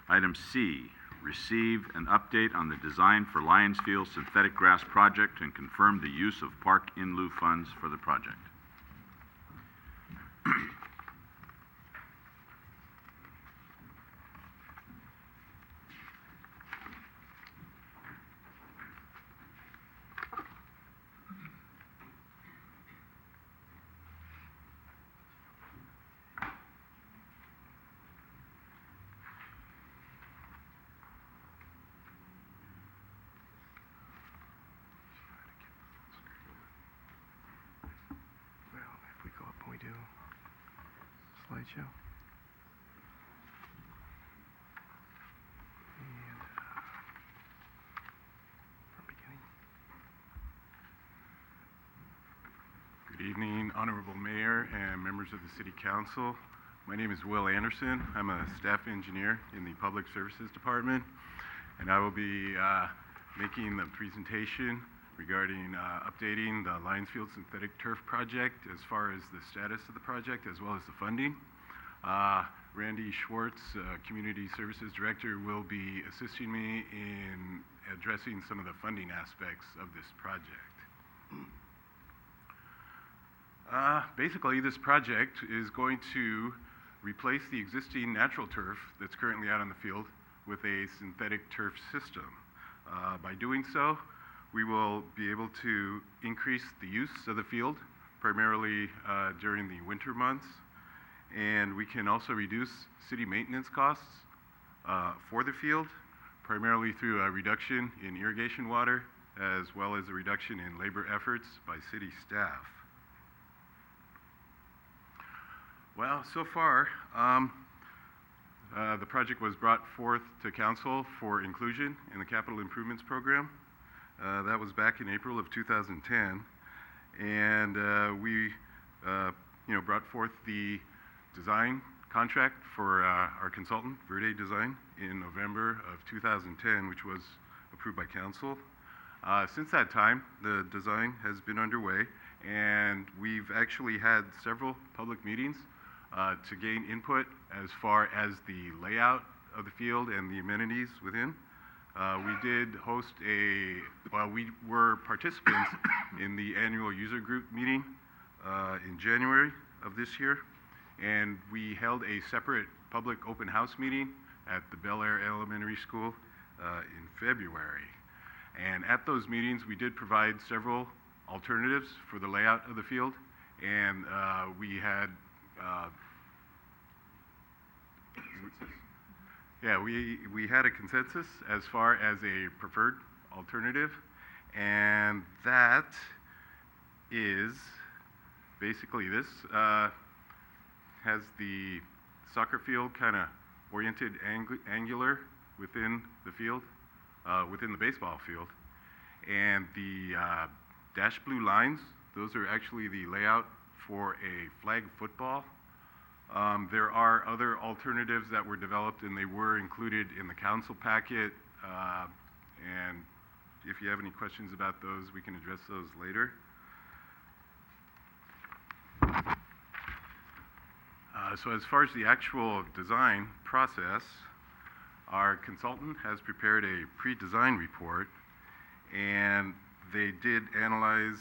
Item C, receive an update on the design for Lionsfield synthetic grass project and confirm the use of park in lieu funds for the project. Slideshow. Honorable Mayor and members of the City Council. My name is Will Anderson. I'm a staff engineer in the Public Services Department, and I will be making the presentation regarding updating the Lionsfield Synthetic Turf Project as far as the status of the project as well as the funding. Randy Schwartz, Community Services Director, will be assisting me in addressing some of the funding aspects of this project. Basically, this project is going to replace the existing natural turf that's currently out on the field with a synthetic turf system. By doing so, we will be able to increase the use of the field, primarily during the winter months, and we can also reduce city maintenance costs for the field, primarily through a reduction in irrigation water, as well as a reduction in labor efforts by city staff. Well, so far, the project was brought forth to council for inclusion in the capital improvements program. That was back in April of 2010, and we brought forth the design contract for our consultant, Verde Design, in November of 2010, which was approved by council. Since that time, the design has been underway, and we've actually had several public meetings to gain input as far as the layout of the field and the amenities within. We did host we were participants in the annual user group meeting in January of this year, and we held a separate public open house meeting at the Bel Air Elementary School in February. And at those meetings, we did provide several alternatives for the layout of the field, and we had we had a consensus as far as a preferred alternative, and that is basically this. Has the soccer field kind of oriented angular within the field, within the baseball field, and the dashed blue lines, those are actually the layout for a flag football. There are other alternatives that were developed, and they were included in the council packet, and if you have any questions about those, we can address those later. So as far as the actual design process, our consultant has prepared a pre-design report, and they did analyze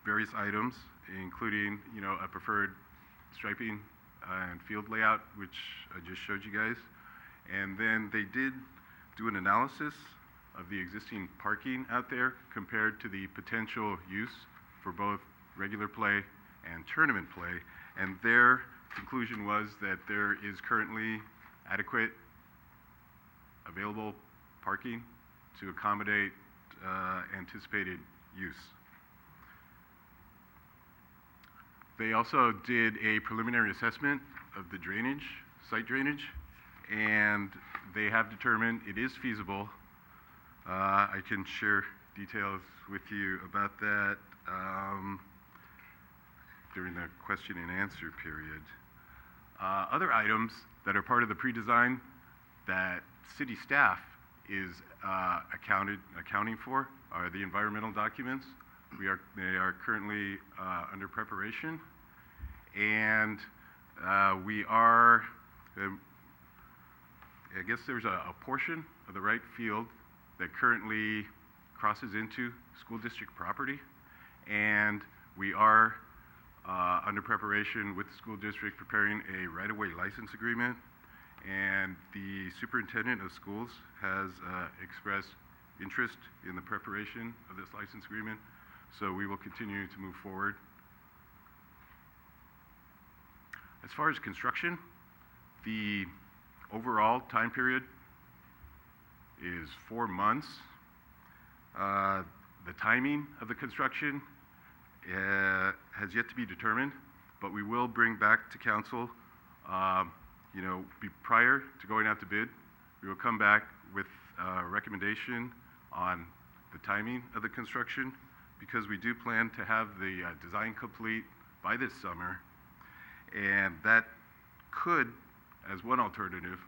various items, including a preferred striping and field layout, which I just showed you guys. And then they did do an analysis of the existing parking out there compared to the potential use for both regular play and tournament play. And their conclusion was that there is currently adequate available parking to accommodate anticipated use. They also did a preliminary assessment of the drainage, site drainage, and they have determined it is feasible. I can share details with you about that during the question and answer period. Other items that are part of the pre-design that city staff is accounting for are the environmental documents. They are currently under preparation, and we are, I guess there's a portion of the right field that currently crosses into school district property, and we are under preparation with the school district preparing a right-of-way license agreement, and the superintendent of schools has expressed interest in the preparation of this license agreement, so we will continue to move forward. As far as construction, the overall time period is 4 months. The timing of the construction has yet to be determined, but we will bring back to council, prior to going out to bid, we will come back with a recommendation on the timing of the construction, because we do plan to have the design complete by this summer, and that could, as one alternative,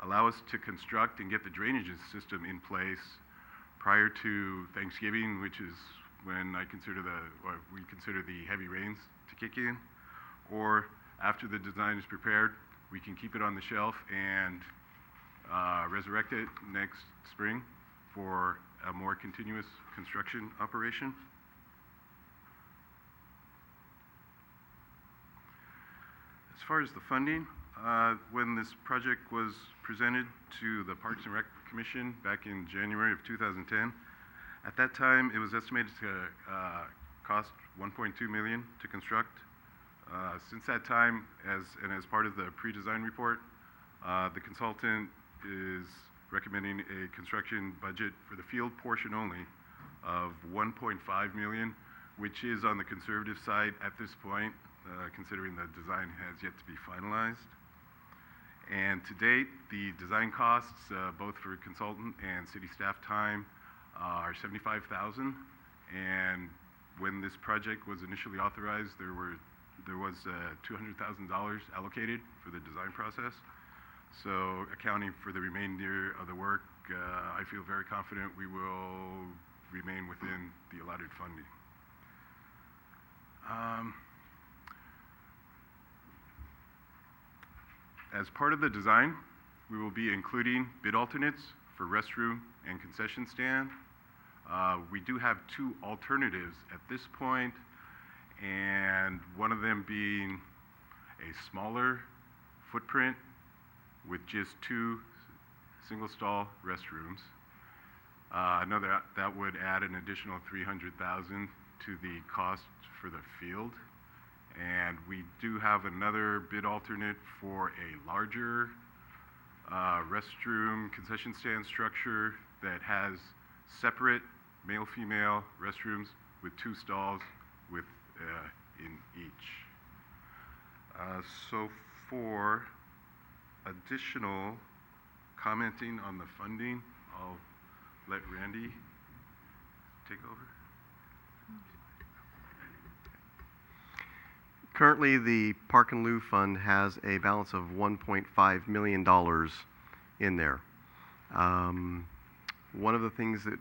allow us to construct and get the drainage system in place prior to Thanksgiving, which is when we consider the heavy rains to kick in, or after the design is prepared, we can keep it on the shelf and resurrect it next spring for a more continuous construction operation. As far as the funding, when this project was presented to the Parks and Rec Commission back in January of 2010, at that time it was estimated to cost $1.2 million to construct. Since that time, as part of the pre-design report, the consultant is recommending a construction budget for the field portion only of $1.5 million, which is on the conservative side at this point, considering the design has yet to be finalized. And to date, the design costs, both for consultant and city staff time, are $75,000. And when this project was initially authorized, there was $200,000 allocated for the design process. So accounting for the remainder of the work, I feel very confident we will remain within the allotted funding. As part of the design, we will be including bid alternates for restroom and concession stand. We do have two alternatives at this point, and one of them being a smaller footprint with just 2 single-stall restrooms. I know that would add an additional $300,000 to the cost for the field. And we do have another bid alternate for a larger restroom concession stand structure that has separate male-female restrooms with 2 stalls in each. So for additional commenting on the funding, I'll let Randy take over. Currently, the Park and Loo Fund has a balance of $1.5 million in there. One of the things that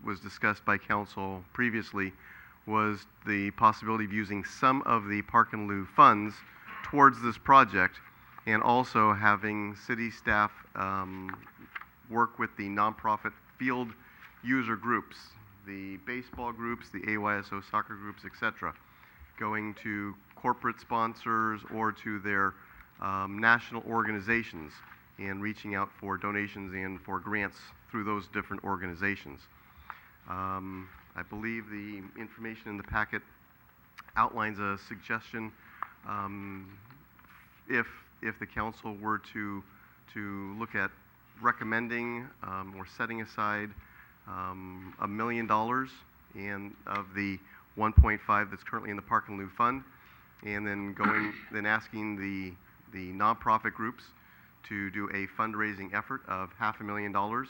was discussed by council previously was the possibility of using some of the Park and Loo funds towards this project, and also having city staff work with the nonprofit field user groups, the baseball groups, the AYSO soccer groups, etc., going to corporate sponsors or to their national organizations and reaching out for donations and for grants through those different organizations. I believe the information in the packet outlines a suggestion if the council were to look at recommending or setting aside $1 million and of the 1.5 that's currently in the Park and Loo Fund, and then asking the nonprofit groups to do a fundraising effort of $500,000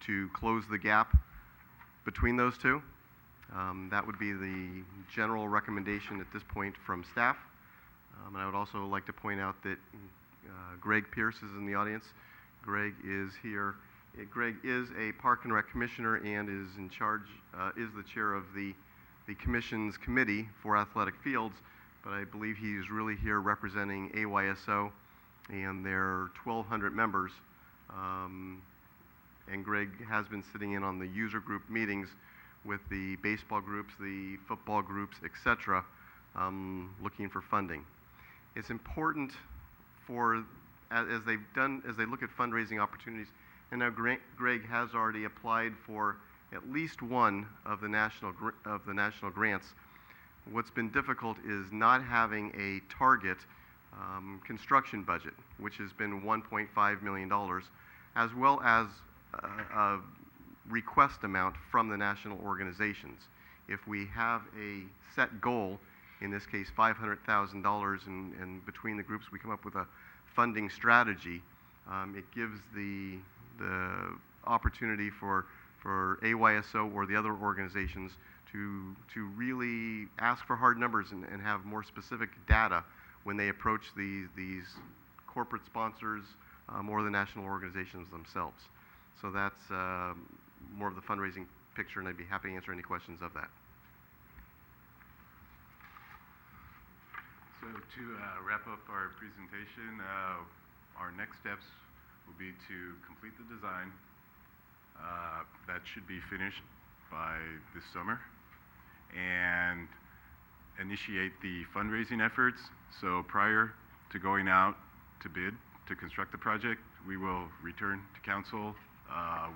to close the gap between those two. That would be the general recommendation at this point from staff. And I would also like to point out that Greg Pierce is in the audience. Greg is here. Greg is a Park and Rec Commissioner and is in charge, is the chair of the Commission's Committee for Athletic Fields, but I believe he's really here representing AYSO and their 1,200 members. And Greg has been sitting in on the user group meetings with the baseball groups, the football groups, etc., looking for funding. It's important for, as they look at fundraising opportunities, and now Greg has already applied for at least one of the national grants. What's been difficult is not having a target construction budget, which has been $1.5 million, as well as a request amount from the national organizations. If we have a set goal, in this case $500,000, and between the groups we come up with a funding strategy, it gives the opportunity for AYSO or the other organizations to really ask for hard numbers and have more specific data when they approach these corporate sponsors, more the national organizations themselves. So that's more of the fundraising picture, and I'd be happy to answer any questions of that. So to wrap up our presentation, our next steps will be to complete the design. That should be finished by this summer, and initiate the fundraising efforts. So prior to going out to bid to construct the project, we will return to council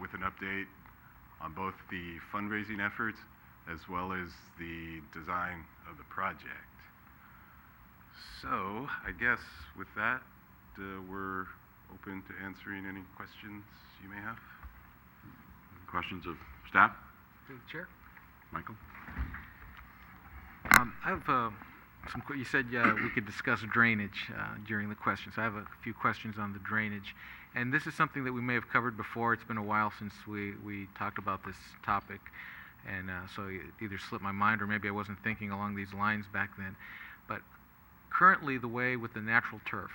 with an update on both the fundraising efforts as well as the design of the project. So I guess with that, we're open to answering any questions you may have. Questions of staff? Through the chair. Michael? I have you said we could discuss drainage during the questions. I have a few questions on the drainage. And this is something that we may have covered before. It's been a while since we talked about this topic. And so it either slipped my mind or maybe I wasn't thinking along these lines back then. But currently the way with the natural turf,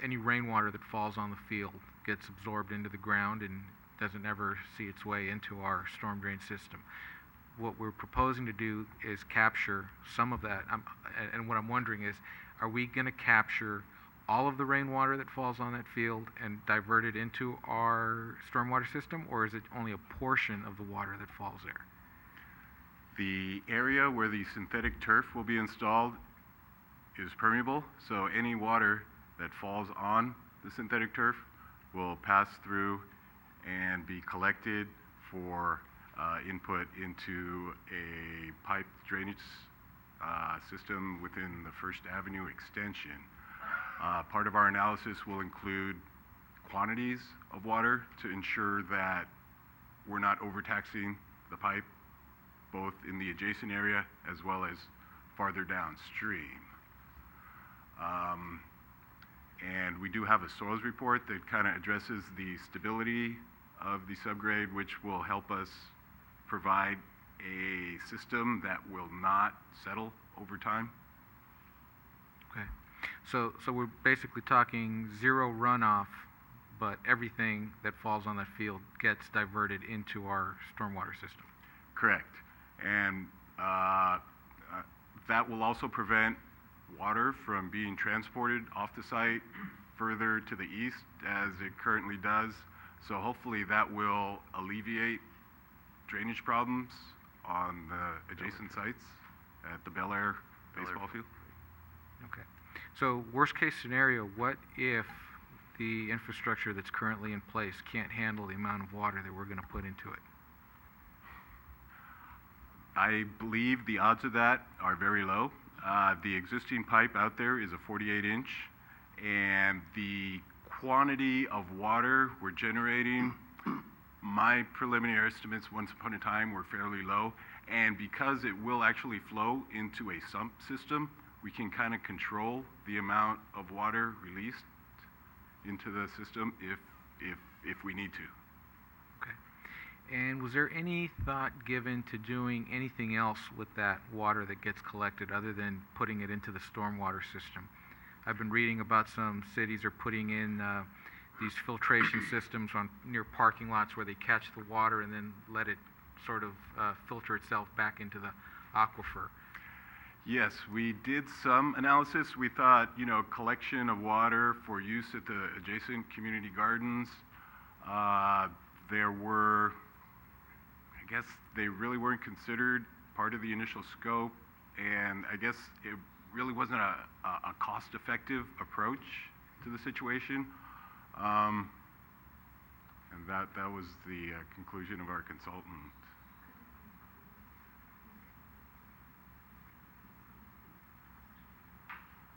any rainwater that falls on the field gets absorbed into the ground and doesn't ever see its way into our storm drain system. What we're proposing to do is capture some of that. And what I'm wondering is, are we going to capture all of the rainwater that falls on that field and divert it into our stormwater system, or is it only a portion of the water that falls there? The area where the synthetic turf will be installed is permeable, so any water that falls on the synthetic turf will pass through and be collected for input into a pipe drainage system within the First Avenue extension. Part of our analysis will include quantities of water to ensure that we're not overtaxing the pipe, both in the adjacent area as well as farther downstream. And we do have a soils report that kind of addresses the stability of the subgrade, which will help us provide a system that will not settle over time. Okay. So we're basically talking zero runoff, but everything that falls on that field gets diverted into our stormwater system. Correct. And that will also prevent water from being transported off the site further to the east as it currently does. So hopefully that will alleviate drainage problems on the adjacent sites at the Bel Air baseball field. Okay. So worst case scenario, what if the infrastructure that's currently in place can't handle the amount of water that we're going to put into it? I believe the odds of that are very low. The existing pipe out there is a 48-inch, and the quantity of water we're generating, my preliminary estimates once upon a time were fairly low, and because it will actually flow into a sump system, we can kind of control the amount of water released into the system if we need to. Okay. And was there any thought given to doing anything else with that water that gets collected other than putting it into the stormwater system? I've been reading about some cities are putting in these filtration systems near parking lots where they catch the water and then let it sort of filter itself back into the aquifer. Yes, we did some analysis. We thought, collection of water for use at the adjacent community gardens, there were, I guess they really weren't considered part of the initial scope, and I guess it really wasn't a cost-effective approach to the situation. And that was the conclusion of our consultant.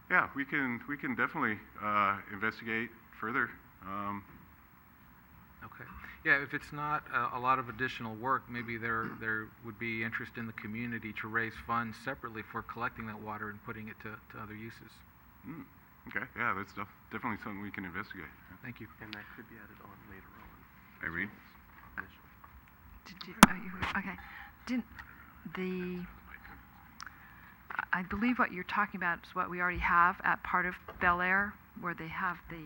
Yeah, we can definitely investigate further. Okay. Yeah, if it's not a lot of additional work, maybe there would be interest in the community to raise funds separately for collecting that water and putting it to other uses. Okay, yeah, that's definitely something we can investigate. Thank you. And that could be added on later on. Irene? Okay. I believe what you're talking about is what we already have at part of Bel Air, where they have the,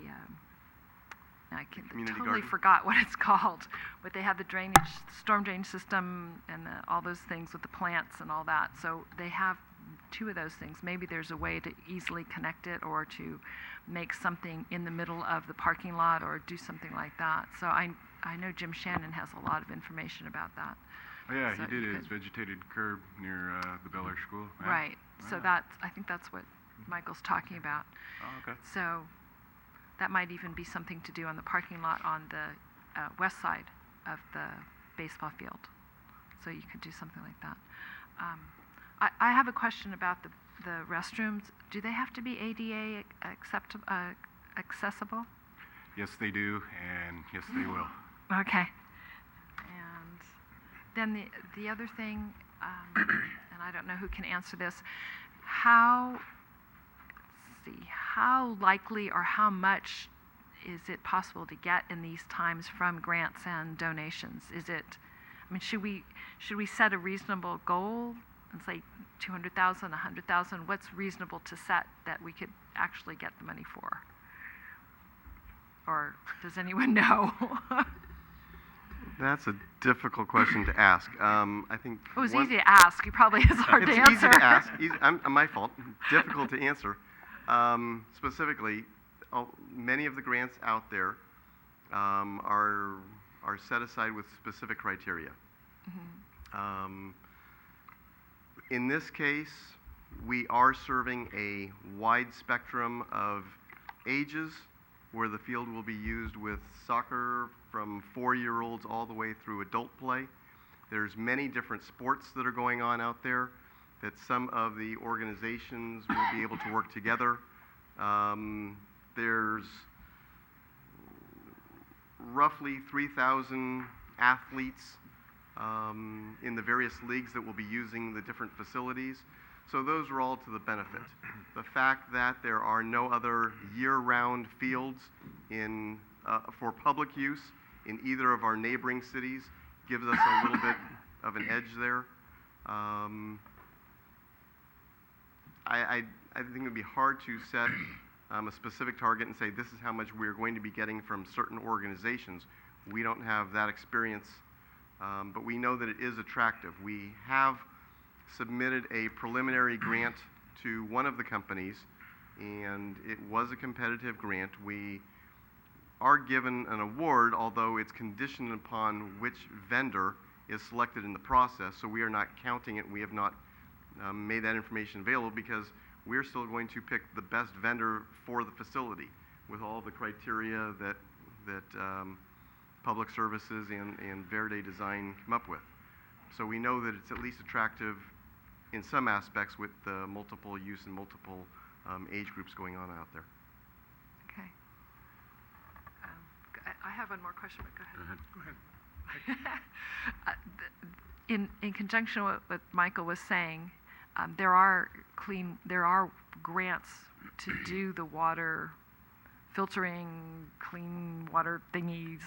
I community totally garden? forgot what it's called, but they have the drainage, storm drain system and all those things with the plants and all that. So they have two of those things. Maybe there's a way to easily connect it or to make something in the middle of the parking lot or do something like that. So I know Jim Shannon has a lot of information about that. Oh, yeah, So he did you his vegetated curb near the Bel Air School. Yeah. Right. So Yeah. I think that's what Michael's talking about. Oh, okay. So that might even be something to do on the parking lot on the west side of the baseball field. So you could do something like that. I have a question about the restrooms. Do they have to be ADA accessible? Yes, they do, and yes, they will. Okay. And then the other thing, and I don't know who can answer this, how likely or how much is it possible to get in these times from grants and donations? Should we set a reasonable goal and say 200,000, 100,000? What's reasonable to set that we could actually get the money for? Or does anyone know? That's a difficult question to ask. I think it was easy to ask. You probably is hard to it's answer. easy to ask. My fault. Difficult to answer. Specifically, many of the grants out there are set aside with specific criteria. Mm-hmm. In this case, we are serving a wide spectrum of ages, where the field will be used with soccer from 4-year-olds all the way through adult play. There's many different sports that are going on out there that some of the organizations will be able to work together. There's roughly 3,000 athletes in the various leagues that will be using the different facilities. So those are all to the benefit. The fact that there are no other year-round fields for public use in either of our neighboring cities gives us a little bit of an edge there. I think it would be hard to set a specific target and say this is how much we're going to be getting from certain organizations. We don't have that experience, but we know that it is attractive. We have submitted a preliminary grant to one of the companies, and it was a competitive grant. We are given an award, although it's conditioned upon which vendor is selected in the process, so we are not counting it. We have not made that information available because we're still going to pick the best vendor for the facility with all the criteria that Public Services and Verde Design come up with. So we know that it's at least attractive in some aspects with the multiple use and multiple age groups going on out there. Okay. I have one more question, but go ahead. Go ahead. In conjunction with what Michael was saying, there are grants to do the water filtering, clean water thingies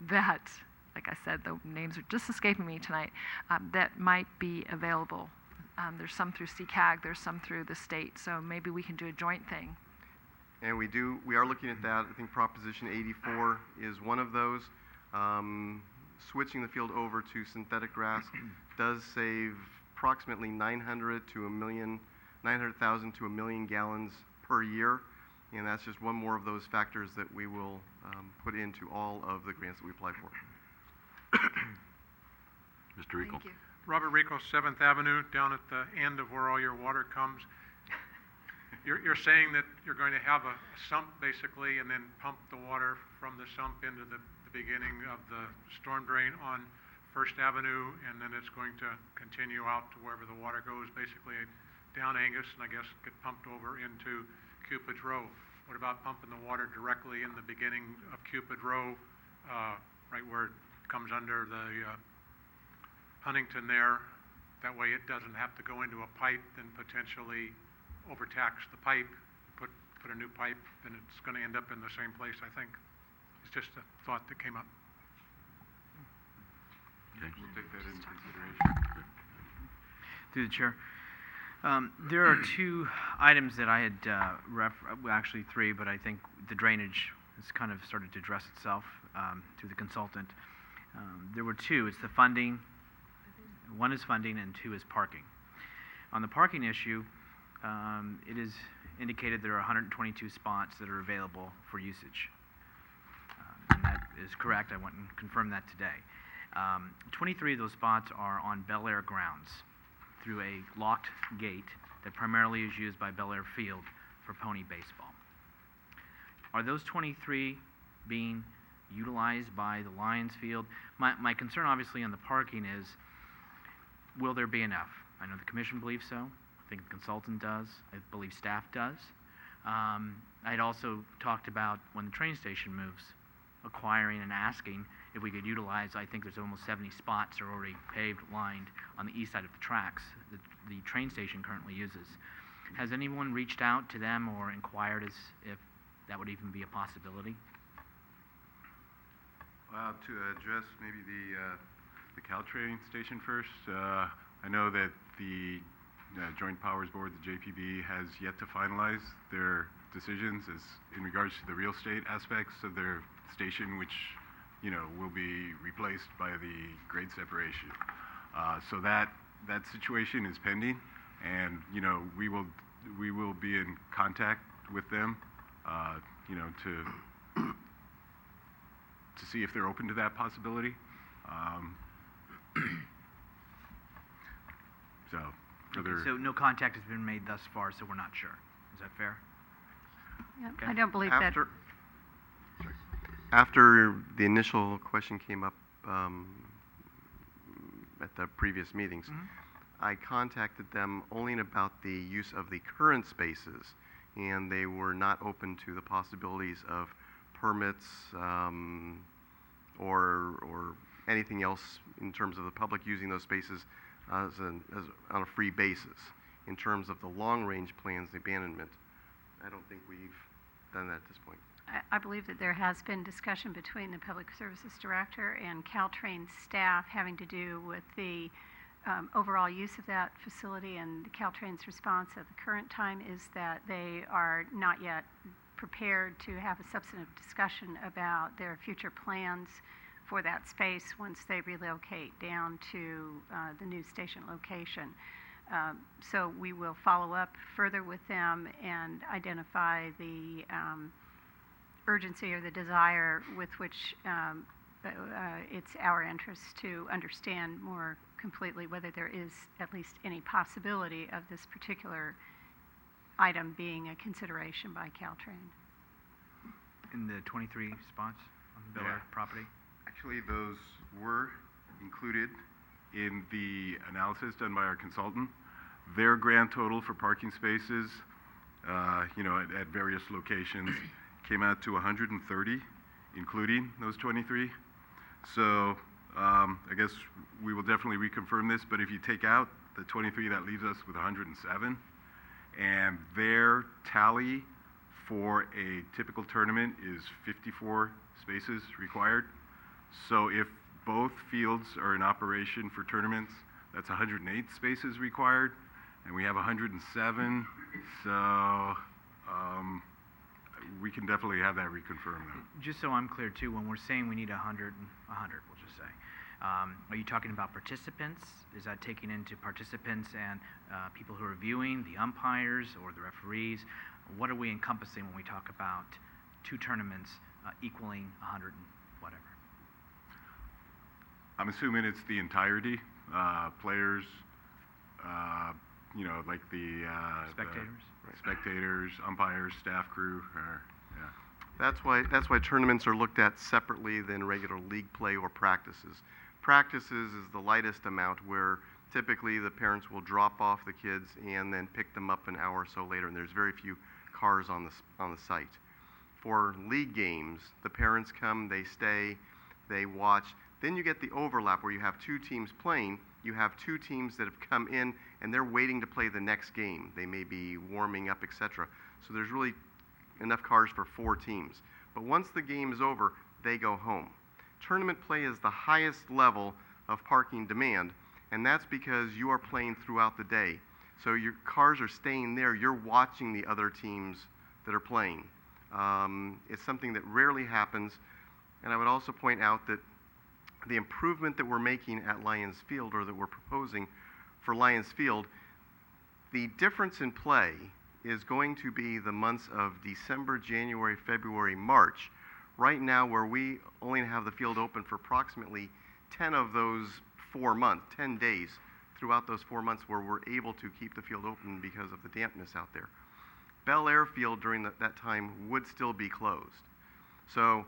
that, like I said, the names are just escaping me tonight, that might be available. There's some through Haag, there's some through the state, so maybe we can do a joint thing. And we are looking at that. I think Proposition 84 is one of those. Switching the field over to synthetic grass does save approximately 900,000 to 1 million gallons per year, and that's just one more of those factors that we will put into all of the grants that we apply for. Mr. Rico. Thank you. Robert Rico, 7th Avenue, down at the end of where all your water comes. You're saying that you're going to have a sump basically and then pump the water from the sump into the beginning of the storm drain on 1st Avenue, and then it's going to continue out to wherever the water goes, basically down Angus, and I guess get pumped over into Cupid's Row. What about pumping the water directly in the beginning of Cupid Row, right where it comes under the Huntington there? That way it doesn't have to go into a pipe and potentially overtax the pipe, put a new pipe, and it's going to end up in the same place, I think. It's just a thought that came up. Okay. We'll take that into consideration. Through the chair. There are two items that I had, well, actually three, but I think the drainage has kind of started to address itself through the consultant. There were two. It's the funding. One is funding, and two is parking. On the parking issue, it is indicated there are 122 spots that are available for usage. And that is correct. I went and confirmed that today. 23 of those spots are on Bel Air grounds through a locked gate that primarily is used by Bel Air Field for pony baseball. Are those 23 being utilized by the Lions Field? My concern obviously on the parking is, will there be enough? I know the commission believes so. I think the consultant does. I believe staff does. I'd also talked about when the train station moves, acquiring and asking if we could utilize, I think there's almost 70 spots are already paved, lined on the east side of the tracks that the train station currently uses. Has anyone reached out to them or inquired as if that would even be a possibility? To address maybe the Caltrain station first, I know that the Joint Powers Board, the JPB, has yet to finalize their decisions as in regards to the real estate aspects of their station, which will be replaced by the grade separation. So that situation is pending, and we will be in contact with them, to see if they're open to that possibility. So no contact has been made thus far, so we're not sure. Is that fair? Yeah, Okay. I don't believe that. After the initial question came up at the previous meetings, I contacted them only about the use of the current spaces, and they were not open to the possibilities of permits or anything else in terms of the public using those spaces as on a free basis. In terms of the long-range plans, the abandonment, I don't think we've done that at this point. I believe that there has been discussion between the Public Services Director and Caltrain staff having to do with the overall use of that facility, and Caltrain's response at the current time is that they are not yet prepared to have a substantive discussion about their future plans for that space once they relocate down to the new station location. So we will follow up further with them and identify the urgency or the desire with which it's our interest to understand more completely whether there is at least any possibility of this particular item being a consideration by Caltrain. In the 23 spots on the Bel Air property? Actually, those were included in the analysis done by our consultant. Their grand total for parking spaces, at various locations, came out to 130, including those 23. So I guess we will definitely reconfirm this, but if you take out the 23, that leaves us with 107. And their tally for a typical tournament is 54 spaces required. So if both fields are in operation for tournaments, that's 108 spaces required, and we have 107. So we can definitely have that reconfirmed. Just so I'm clear too, when we're saying we need 100, we'll just say, are you talking about participants? Is that taking into participants and people who are viewing, the umpires or the referees? What are we encompassing when we talk about two tournaments equaling 100 and whatever? I'm assuming it's the entirety, players, like the spectators, spectators, umpires, staff crew. That's why tournaments are looked at separately than regular league play or practices. Practices is the lightest amount where typically the parents will drop off the kids and then pick them up an hour or so later, and there's very few cars on the site. For league games, the parents come, they stay, they watch. Then you get the overlap where you have two teams playing. You have two teams that have come in and they're waiting to play the next game. They may be warming up, etc. So there's really enough cars for 4 teams. But once the game is over, they go home. Tournament play is the highest level of parking demand, and that's because you are playing throughout the day. So your cars are staying there. You're watching the other teams that are playing. It's something that rarely happens. And I would also point out that the improvement that we're making at Lions Field, or that we're proposing for Lions Field, the difference in play is going to be the months of December, January, February, March. Right now, where we only have the field open for approximately 10 of those 4 months, 10 days throughout those 4 months, where we're able to keep the field open because of the dampness out there. Bel Air Field during that time would still be closed. So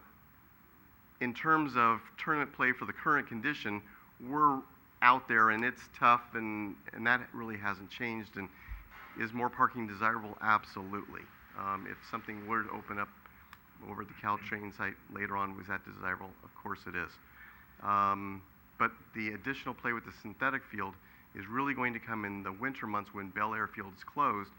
in terms of tournament play for the current condition, we're out there and it's tough, and that really hasn't changed. And is more parking desirable? Absolutely. If something were to open up over at the Caltrain site later on, was that desirable? Of course it is. But the additional play with the synthetic field is really going to come in the winter months when Bel Air Field is closed.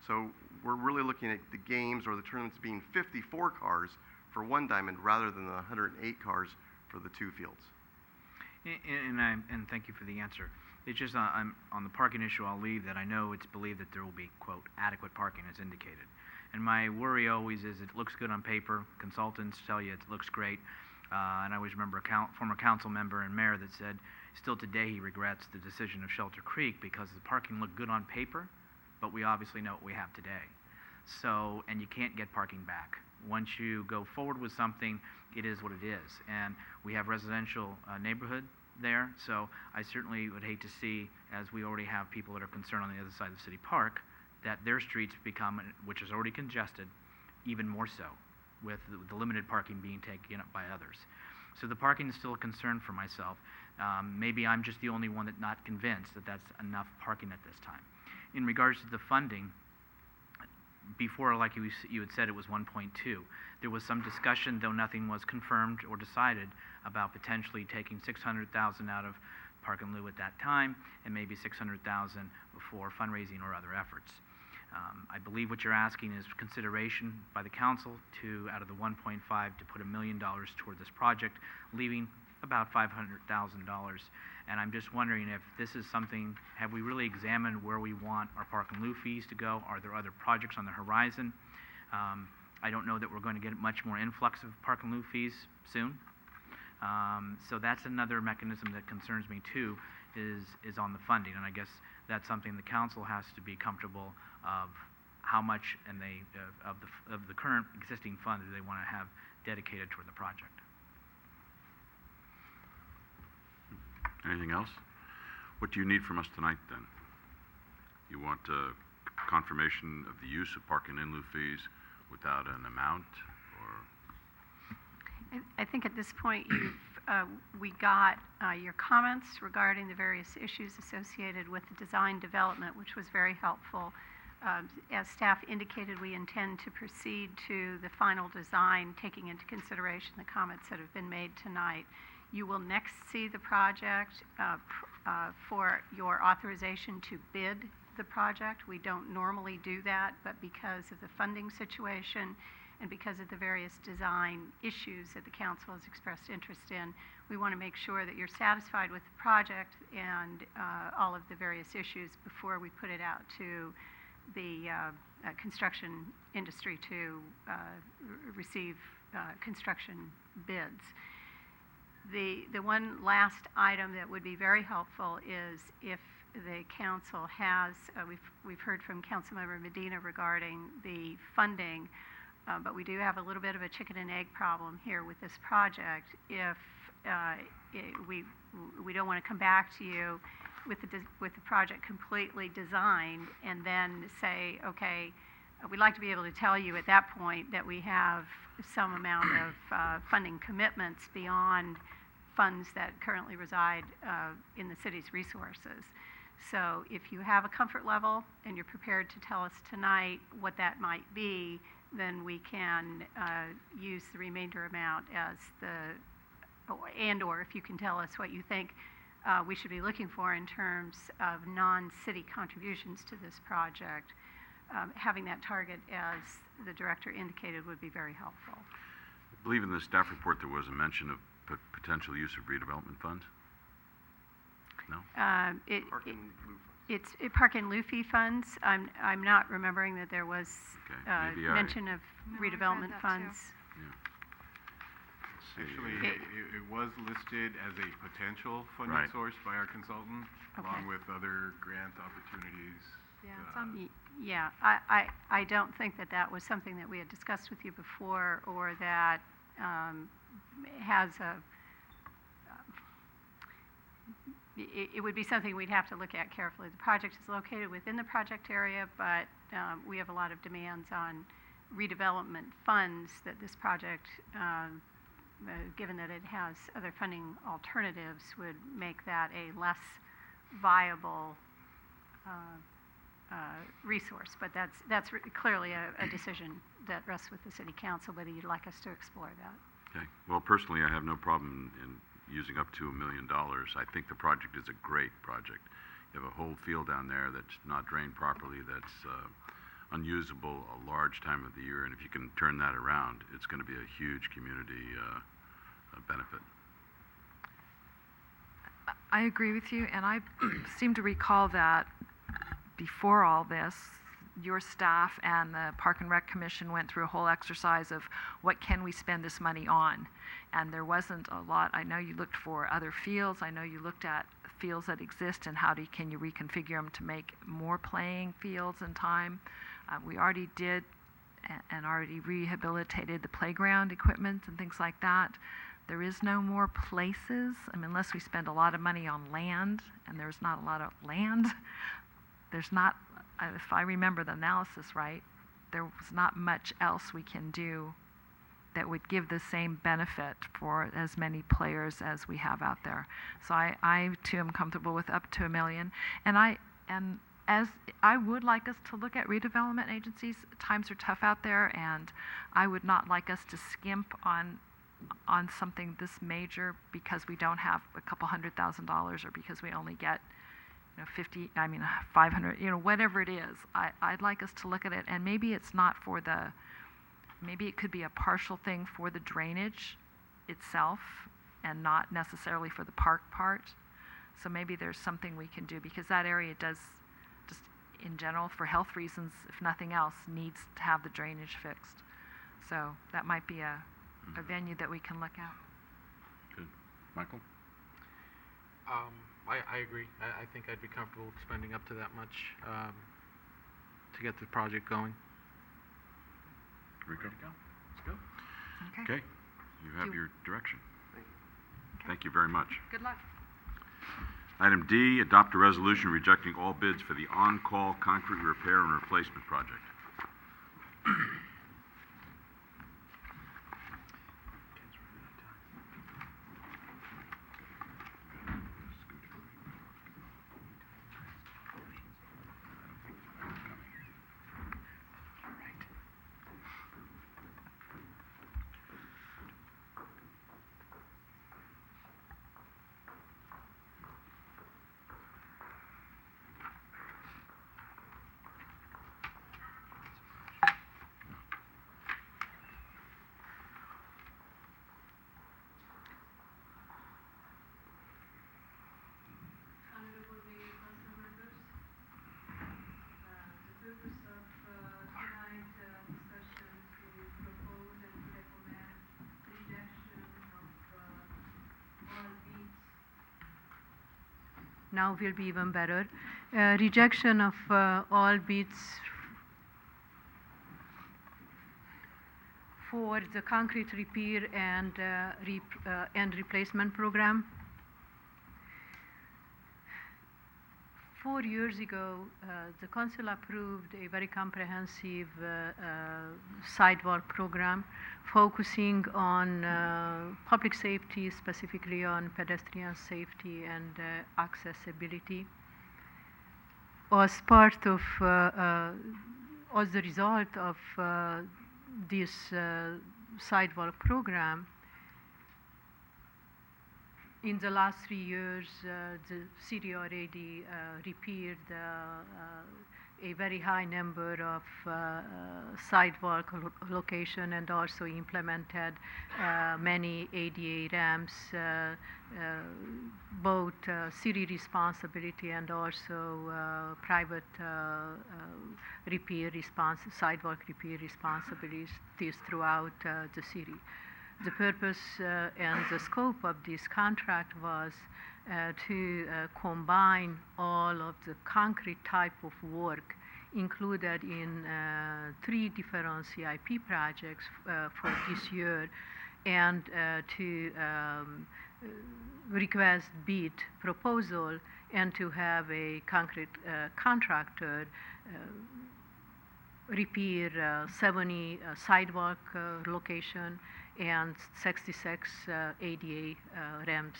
So we're really looking at the games or the tournaments being 54 cars for one diamond rather than the 108 cars for the 2 fields. And thank you for the answer. It's just on the parking issue, I'll leave that. I know it's believed that there will be, quote, adequate parking as indicated. And my worry always is it looks good on paper. Consultants tell you it looks great. And I always remember a former council member and mayor that said still today he regrets the decision of Shelter Creek because the parking looked good on paper, but we obviously know what we have today. So, and you can't get parking back. Once you go forward with something, it is what it is. And we have residential neighborhood there, so I certainly would hate to see, as we already have people that are concerned on the other side of the city park, that their streets become, which is already congested, even more so, with the limited parking being taken up by others. So the parking is still a concern for myself. Maybe I'm just the only one that's not convinced that that's enough parking at this time. In regards to the funding, before, like you had said, it was 1.2. There was some discussion, though nothing was confirmed or decided, about potentially taking $600,000 out of Park and Lieu at that time, and maybe $600,000 for fundraising or other efforts. I believe what you're asking is consideration by the council to, out of the 1.5, to put $1 million toward this project, leaving about $500,000. And I'm just wondering if this is something, have we really examined where we want our Park and Lieu fees to go? Are there other projects on the horizon? I don't know that we're going to get much more influx of Park and Lieu fees soon. So that's another mechanism that concerns me too, is on the funding. And I guess that's something the council has to be comfortable of how much and of the current existing fund that they want to have dedicated toward the project. Anything else? What do you need from us tonight, then? You want confirmation of the use of park and in lieu fees without an amount, or? I think at this point we got your comments regarding the various issues associated with the design development, which was very helpful. As staff indicated, we intend to proceed to the final design, taking into consideration the comments that have been made tonight. You will next see the project for your authorization to bid the project. We don't normally do that, but because of the funding situation and because of the various design issues that the council has expressed interest in, we want to make sure that you're satisfied with the project and all of the various issues before we put it out to the construction industry to receive construction bids. The one last item that would be very helpful is if the council has, we've heard from Councilmember Medina regarding the funding, but we do have a little bit of a chicken and egg problem here with this project. If we don't want to come back to you with the project completely designed and then say, okay, we'd like to be able to tell you at that point that we have some amount of funding commitments beyond funds that currently reside in the city's resources. So if you have a comfort level and you're prepared to tell us tonight what that might be, then we can use the remainder amount as or if you can tell us what you think we should be looking for in terms of non-city contributions to this project. Having that target, as the director indicated, would be very helpful. I believe in the staff report there was a mention of potential use of redevelopment funds. No? It's Park and Luffy funds. I'm not remembering that there was maybe mention of redevelopment funds. Actually, It- it was listed as a potential funding Right. source by our consultant, along Okay. with other grant opportunities. Yeah, I don't think that that was something that we had discussed with you before, or that has a, it would be something we'd have to look at carefully. The project is located within the project area, but we have a lot of demands on redevelopment funds that this project, given that it has other funding alternatives, would make that a less viable resource. But that's clearly a decision that rests with the City Council, whether you'd like us to explore that. Okay. Well, personally, I have no problem in using up to $1 million. I think the project is a great project. You have a whole field down there that's not drained properly, that's unusable a large time of the year, and if you can turn that around, it's going to be a huge community benefit. I agree with you, and I seem to recall that before all this, your staff and the Park and Rec Commission went through a whole exercise of what can we spend this money on, and there wasn't a lot. I know you looked for other fields. I know you looked at fields that exist and can you reconfigure them to make more playing fields in time. We already did and already rehabilitated the playground equipment and things like that. There is no more places, unless we spend a lot of money on land, and there's not a lot of land. There's not, if I remember the analysis right, there was not much else we can do that would give the same benefit for as many players as we have out there. So I too am comfortable with up to $1 million, and as I would like us to look at redevelopment agencies. Times are tough out there, and I would not like us to skimp on something this major because we don't have a couple $100,000 or because we only get 500, whatever it is. I'd like us to look at it, and maybe it's not for maybe it could be a partial thing for the drainage itself and not necessarily for the park part. So maybe there's something we can do, because that area does, just in general, for health reasons, if nothing else, needs to have the drainage fixed. So that might be a venue that we can look at. Good. Michael? I agree. I think I'd be comfortable spending up to that much to get the project going. Rico? Let's go. Okay. You have your direction. Thank you very much. Good luck. Item D, adopt a resolution rejecting all bids for the on-call concrete repair and replacement project. Now will be even better. Rejection of all bids for the concrete repair and replacement program. 4 years ago, the council approved a very comprehensive sidewalk program focusing on public safety, specifically on pedestrian safety and accessibility. As part of, as the result of this sidewalk program, in the last 3 years, the city already repaired a very high number of sidewalk location and also implemented many ADA ramps, both city responsibility and also private sidewalk repair responsibilities throughout the city. The purpose and the scope of this contract was to combine all of the concrete type of work included in 3 different CIP projects for this year, and to request bid proposal and to have a concrete contractor repair 70 sidewalk location and 66 ADA ramps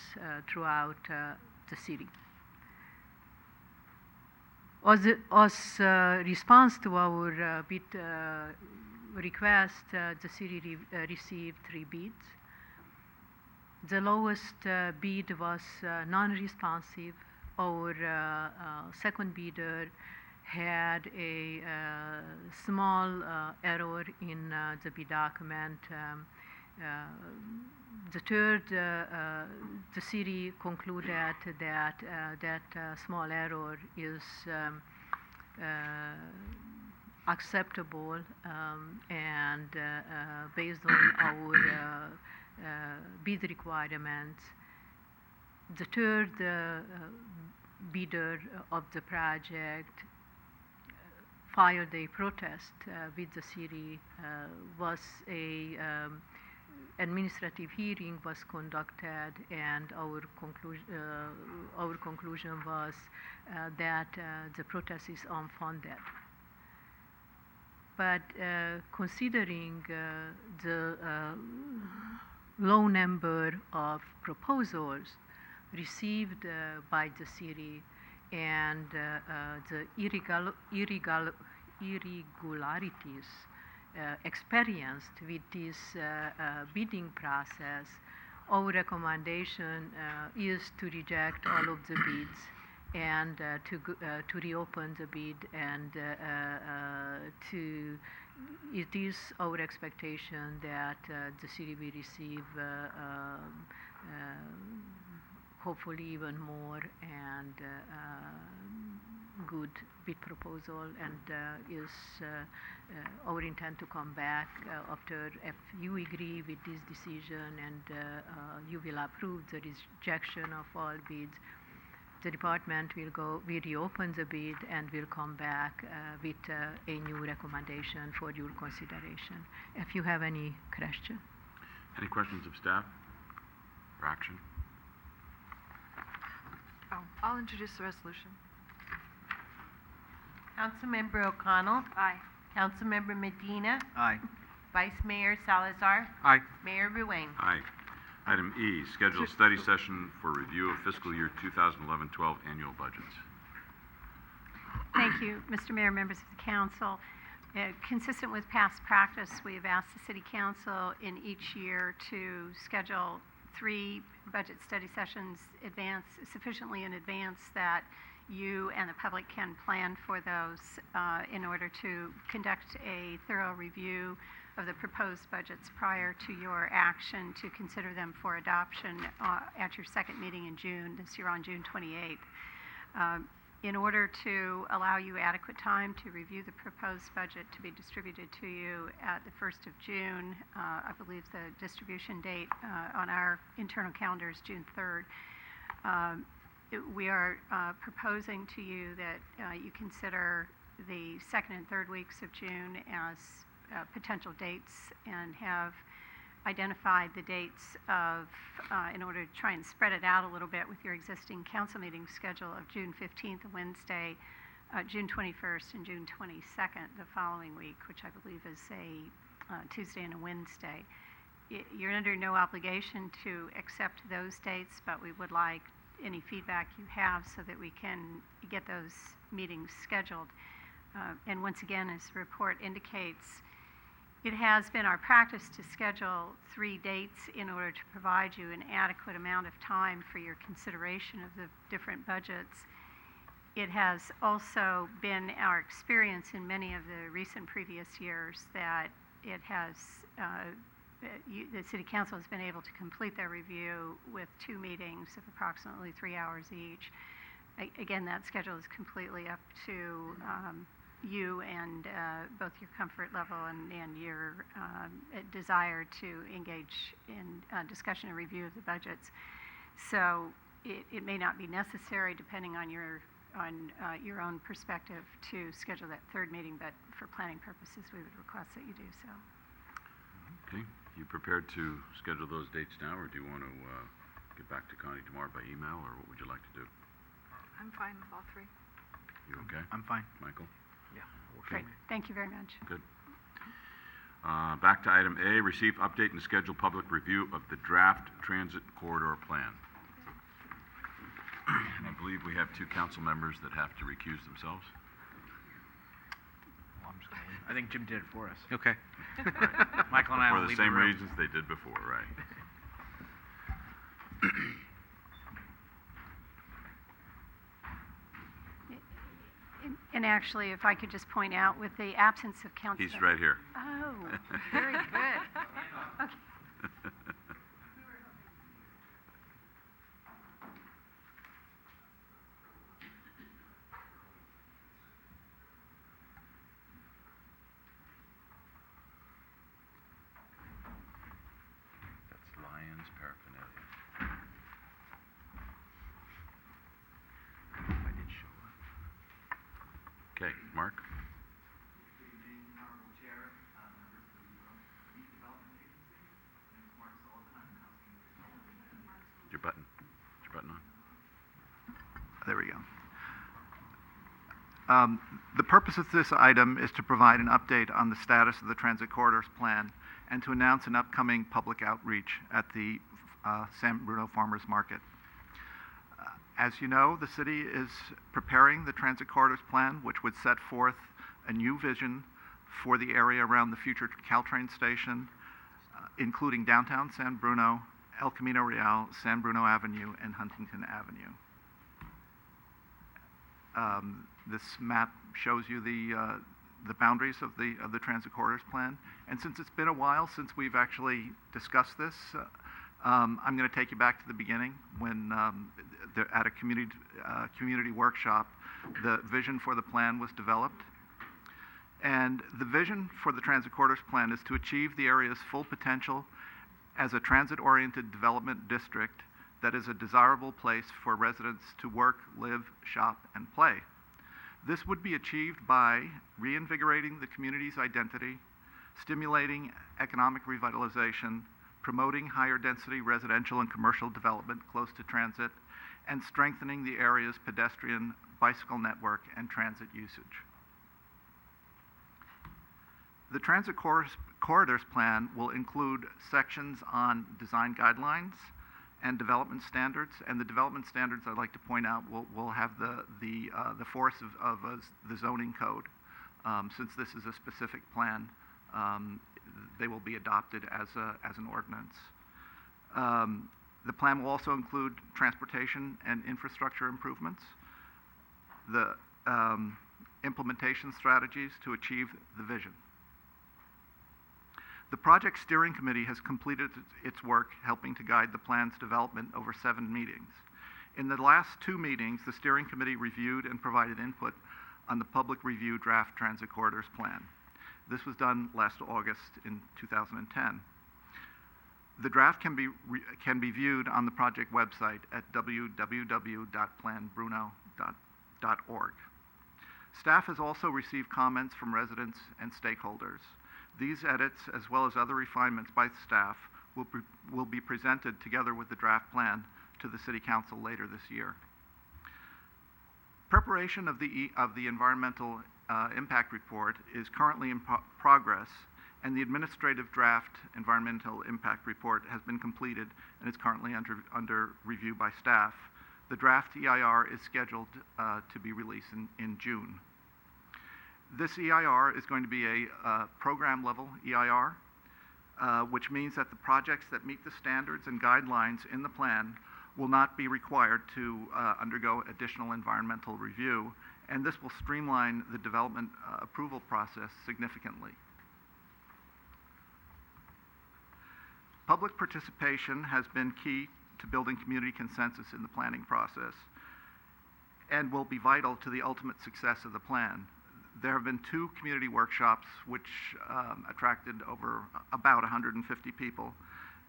throughout the city. As response to our bid request, the city received 3 bids. The lowest bid was non-responsive. Our second bidder had a small error in the bid document. The third, the city concluded that that small error is acceptable, and based on our bid requirements. The third bidder of the project filed a protest with the city. Was a administrative hearing was conducted, and our conclusion was that the protest is unfounded. But considering the low number of proposals received by the city and the irregularities experienced with this bidding process, our recommendation is to reject all of the bids and to reopen the bid, and it is our expectation that the city will receive hopefully even more and good bid proposal, and is our intent to come back after, if you agree with this decision and you will approve the rejection of all bids. The department will reopen the bid and will come back with a new recommendation for your consideration. If you have any question. Any questions of staff or action? I'll introduce the resolution. Councilmember O'Connell. Aye. Councilmember Medina. Aye. Vice Mayor Salazar. Aye. Mayor Ruane. Aye. Item E, schedule study session for review of fiscal year 2011-12 annual budgets. Thank you, Mr. Mayor, members of the council. Consistent with past practice, we have asked the City Council in each year to schedule 3 budget study sessions sufficiently in advance that you and the public can plan for those in order to conduct a thorough review of the proposed budgets prior to your action to consider them for adoption at your second meeting in June, this year on June 28th. In order to allow you adequate time to review the proposed budget to be distributed to you at the 1st of June, I believe the distribution date on our internal calendar is June 3rd. We are proposing to you that you consider the second and third weeks of June as potential dates, and have identified the dates of, in order to try and spread it out a little bit with your existing council meeting schedule of June 15th, Wednesday, June 21st, and June 22nd, the following week, which I believe is a Tuesday and a Wednesday. You're under no obligation to accept those dates, but we would like any feedback you have so that we can get those meetings scheduled. And once again, as the report indicates, it has been our practice to schedule 3 dates in order to provide you an adequate amount of time for your consideration of the different budgets. it has also been our experience in many of the recent previous years that it has, the City Council has been able to complete their review with 2 meetings of approximately 3 hours each. Again, that schedule is completely up to you and both your comfort level and your desire to engage in discussion and review of the budgets. So it may not be necessary, depending on your own perspective, to schedule that 3rd meeting, but for planning purposes, we would request that you do so. Okay. You prepared to schedule those dates now, or do you want to get back to Connie tomorrow by email, or what would you like to do? I'm fine with all 3. You okay? I'm fine. Michael? Yeah. Great. Thank you very much. Good. Back to item A, receive, update, and schedule public review of the draft transit corridor plan. And I believe we have 2 council members that have to recuse themselves. I think Jim did it for us. Okay. Right. Michael and I will For the leave same the room. reasons they did before, right? And actually, if I could just point out, with the absence of council. He's right here. Oh, very good. Okay. That's Lions paraphernalia. I did show up. Okay, Mark? Your button. Is your button on? There we go. The purpose of this item is to provide an update on the status of the Transit Corridors Plan and to announce an upcoming public outreach at the San Bruno Farmers Market. As you know, the city is preparing the Transit Corridors Plan, which would set forth a new vision for the area around the future Caltrain station, including downtown San Bruno, El Camino Real, San Bruno Avenue, and Huntington Avenue. This map shows you the boundaries of the Transit Corridors Plan. And since it's been a while since we've actually discussed this, I'm going to take you back to the beginning when at a community workshop, the vision for the plan was developed. And the vision for the Transit Corridors Plan is to achieve the area's full potential as a transit-oriented development district that is a desirable place for residents to work, live, shop, and play. This would be achieved by reinvigorating the community's identity, stimulating economic revitalization, promoting higher density residential and commercial development close to transit, and strengthening the area's pedestrian, bicycle network, and transit usage. The Transit Corridors Plan will include sections on design guidelines and development standards, and the development standards, I'd like to point out, will have the force of the zoning code. Since this is a specific plan, they will be adopted as an ordinance. The plan will also include transportation and infrastructure improvements, the implementation strategies to achieve the vision. The project steering committee has completed its work helping to guide the plan's development over 7 meetings. In the last 2 meetings, the steering committee reviewed and provided input on the public review draft Transit Corridors Plan. This was done last August in 2010. The draft can be viewed on the project website at www.planbruno.org. Staff has also received comments from residents and stakeholders. These edits, as well as other refinements by staff, will be presented together with the draft plan to the City Council later this year. Preparation of the environmental impact report is currently in progress, and the administrative draft environmental impact report has been completed and is currently under review by staff. The draft EIR is scheduled to be released in June. This EIR is going to be a program-level EIR, which means that the projects that meet the standards and guidelines in the plan will not be required to undergo additional environmental review, and this will streamline the development approval process significantly. Public participation has been key to building community consensus in the planning process and will be vital to the ultimate success of the plan. There have been 2 community workshops which attracted over about 150 people,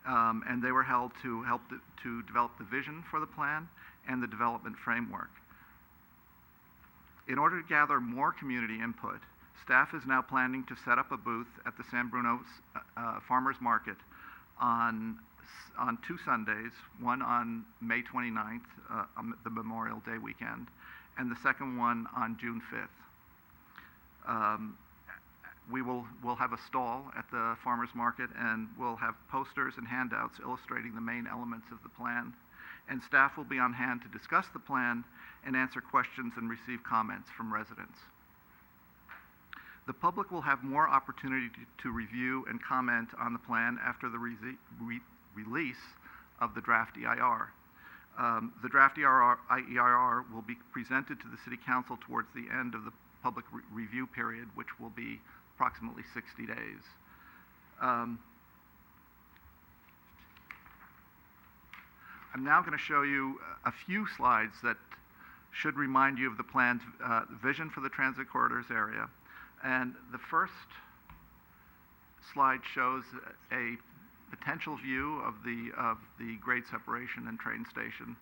and they were held to help to develop the vision for the plan and the development framework. In order to gather more community input, staff is now planning to set up a booth at the San Bruno Farmers Market on 2 Sundays, one on May 29th, the Memorial Day weekend, and the second one on June 5th. We'll have a stall at the farmers market, and we'll have posters and handouts illustrating the main elements of the plan, and staff will be on hand to discuss the plan and answer questions and receive comments from residents. The public will have more opportunity to review and comment on the plan after the release of the draft EIR. The draft EIR will be presented to the City Council towards the end of the public review period, which will be approximately 60 days. I'm now going to show you a few slides that should remind you of the plan's vision for the transit corridors area. And the first slide shows a potential view of the grade separation and train station,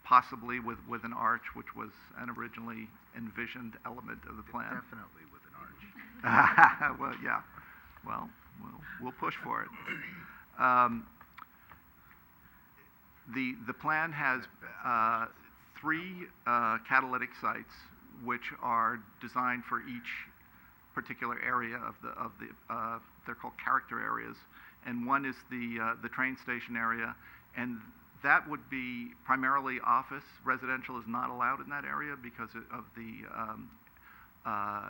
possibly with an arch, which was an originally envisioned element of the plan. Definitely with an arch. Well, yeah. Well, we'll push for it. The plan has 3 catalytic sites, which are designed for each particular area of the they're called character areas, and one is the train station area, and that would be primarily office. Residential is not allowed in that area because of the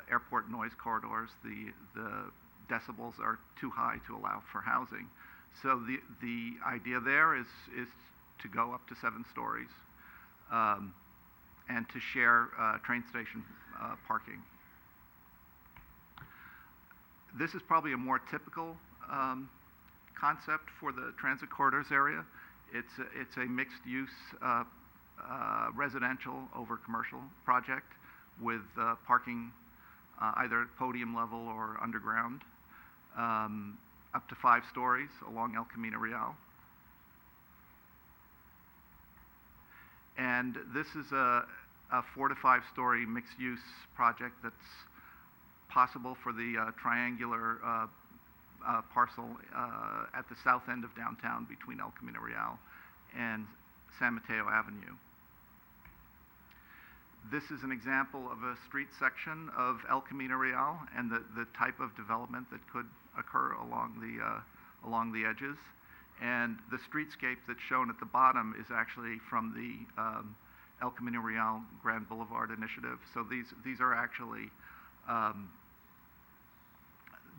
airport noise corridors. The decibels are too high to allow for housing. So the idea there is to go up to 7 stories and to share train station parking. This is probably a more typical concept for the transit corridors area. It's a mixed-use residential over commercial project with parking either at podium level or underground, up to 5 stories along El Camino Real. And this is a 4 to 5 story mixed-use project that's possible for the triangular parcel at the south end of downtown between El Camino Real and San Mateo Avenue. This is an example of a street section of El Camino Real and the type of development that could occur along the edges. And the streetscape that's shown at the bottom is actually from the El Camino Real Grand Boulevard Initiative. So these are actually,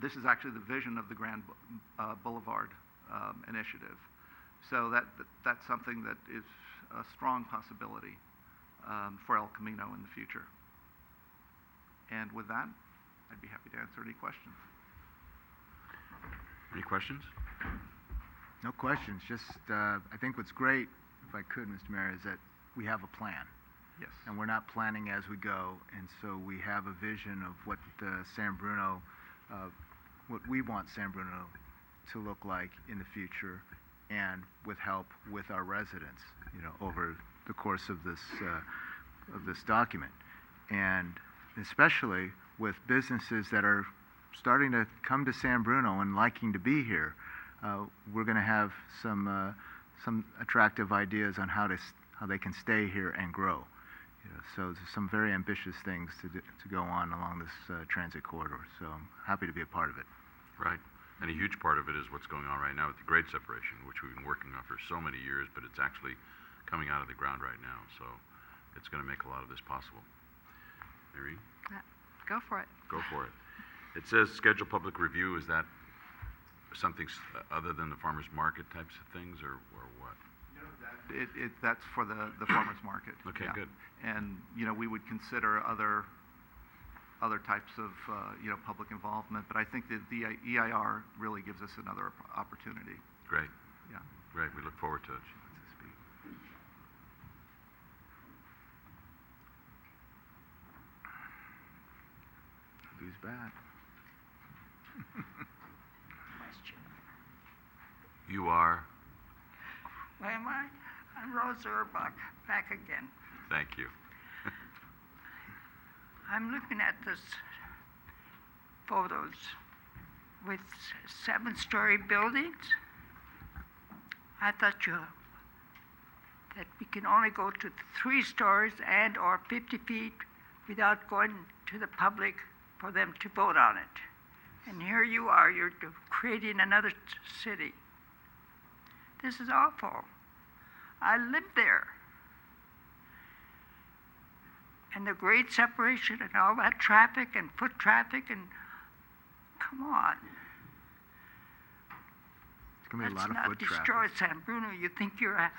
this is actually the vision of the Grand Boulevard Initiative. So that's something that is a strong possibility for El Camino in the future. And with that, I'd be happy to answer any questions. Any questions? No questions. Just, I think what's great, if I could, Mr. Mayor, is that we have a plan. Yes. And we're not planning as we go. And so we have a vision of what San Bruno, what we want San Bruno to look like in the future, and with help with our residents, over the course of this document. And especially with businesses that are starting to come to San Bruno and liking to be here, we're going to have some attractive ideas on how they can stay here and grow. So there's some very ambitious things to go on along this transit corridor. So I'm happy to be a part of it. Right. And a huge part of it is what's going on right now with the grade separation, which we've been working on for so many years, but it's actually coming out of the ground right now. So it's going to make a lot of this possible. Irene? Go for it. Go for it. It says schedule public review. Is that something other than the farmer's market types of things, or what? That's for the farmer's market. Okay, yeah. good. And, we would consider other types of, public involvement, but I think that the EIR really gives us another opportunity. Great. Yeah. Great, we look forward to it. Who's back? You are? Where am I? I'm Rose Urbach, back again. Thank you. I'm looking at this photos with 7-story buildings. I thought that we can only go to 3 stories and or 50 feet without going to the public for them to vote on it. And here you are, you're creating another city. This is awful. I live there. And the grade separation and all that traffic and foot traffic and, come on. It's going to be a lot of foot Let's not traffic. destroy San Bruno. You think you're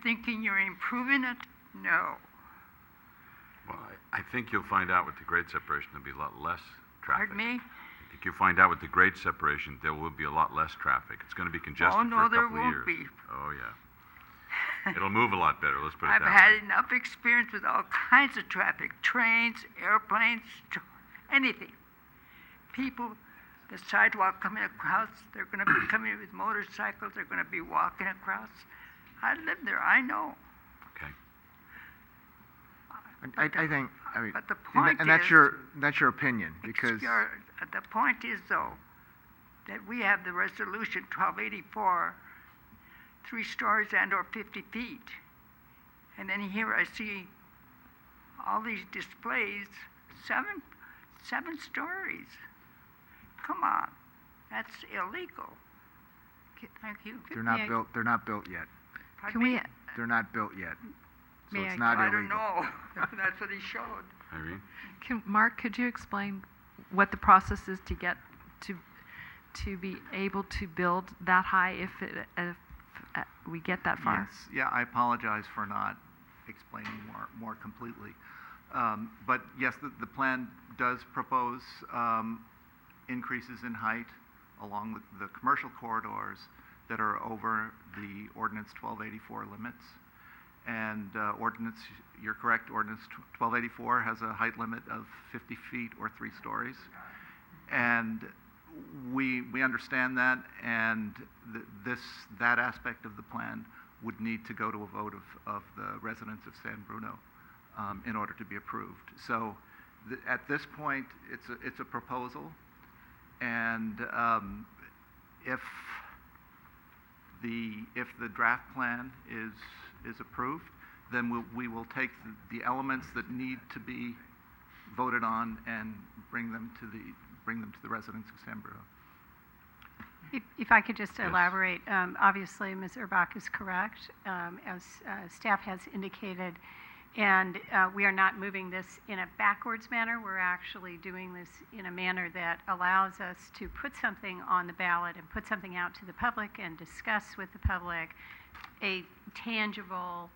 thinking you're improving it? No. Well, I think you'll find out with the grade separation there'll be a lot less traffic. Pardon me? I think you'll find out with the grade separation there will be a lot less traffic. It's going to be congested Oh, no, for a there couple of won't years. be. Oh, yeah. It'll move a lot better, let's put it I've that had way. enough experience with all kinds of traffic, trains, airplanes, anything. People, the sidewalk coming across, they're going to be coming with motorcycles, they're going to be walking across. I live there, I know. Okay. I think, But the point and that's is- your opinion, because The point is, though, that we have the resolution 1284, 3 stories and or 50 feet. And then here I see all these displays, seven stories. Come on, that's illegal. Thank you. they're not built. They're not built yet. Pardon me? They're not built yet, so May it's I- not I illegal. don't know. That's what he showed. Irene? Mark, could you explain what the process is to get to be able to build that high if we get that far? Yes, yeah, I apologize for not explaining more completely. But yes, the plan does propose increases in height along the commercial corridors that are over the Ordinance 1284 limits. And you're correct, Ordinance 1284 has a height limit of 50 feet or 3 stories. And we understand that, and that aspect of the plan would need to go to a vote of the residents of San Bruno in order to be approved. So at this point, it's a proposal, and if the draft plan is approved, then we will take the elements that need to be voted on and bring them to the residents of San Bruno. If I could just elaborate, obviously Ms. Urbach is correct, as staff has indicated, and we are not moving this in a backwards manner. We're actually doing this in a manner that allows us to put something on the ballot and put something out to the public and discuss with the public a tangible